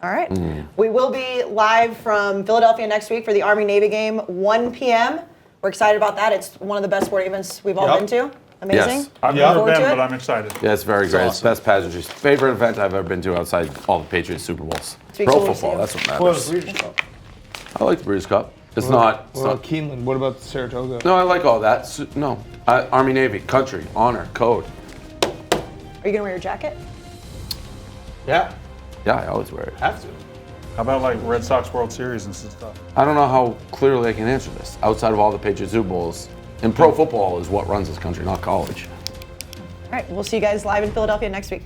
All right. We will be live from Philadelphia next week for the Army-Navy game, 1 p.m. We're excited about that. It's one of the best sporting events we've all Yep. been to. Amazing. Yes. I've Looking never forward been, to it. but I'm excited. Yeah, it's very great. It's awesome. best pageantry. Favorite event I've ever been to outside all the Patriots Super Bowls. Speaks Pro volumes to football, you. that's what What was matters. Breeders' Cup? I like the Breeders' Cup. It's not. What about Keeneland? What about Saratoga? No, I like all that. No. Army, Navy, country, honor, code. Are you going to wear your jacket? Yeah, Yeah, I always wear it. have to. How about like Red Sox World Series and stuff? I don't know how clearly I can answer this. Outside of all the Patriots Super Bowls, and pro football is what runs this country, not college. All right. We'll see you guys live in Philadelphia next week.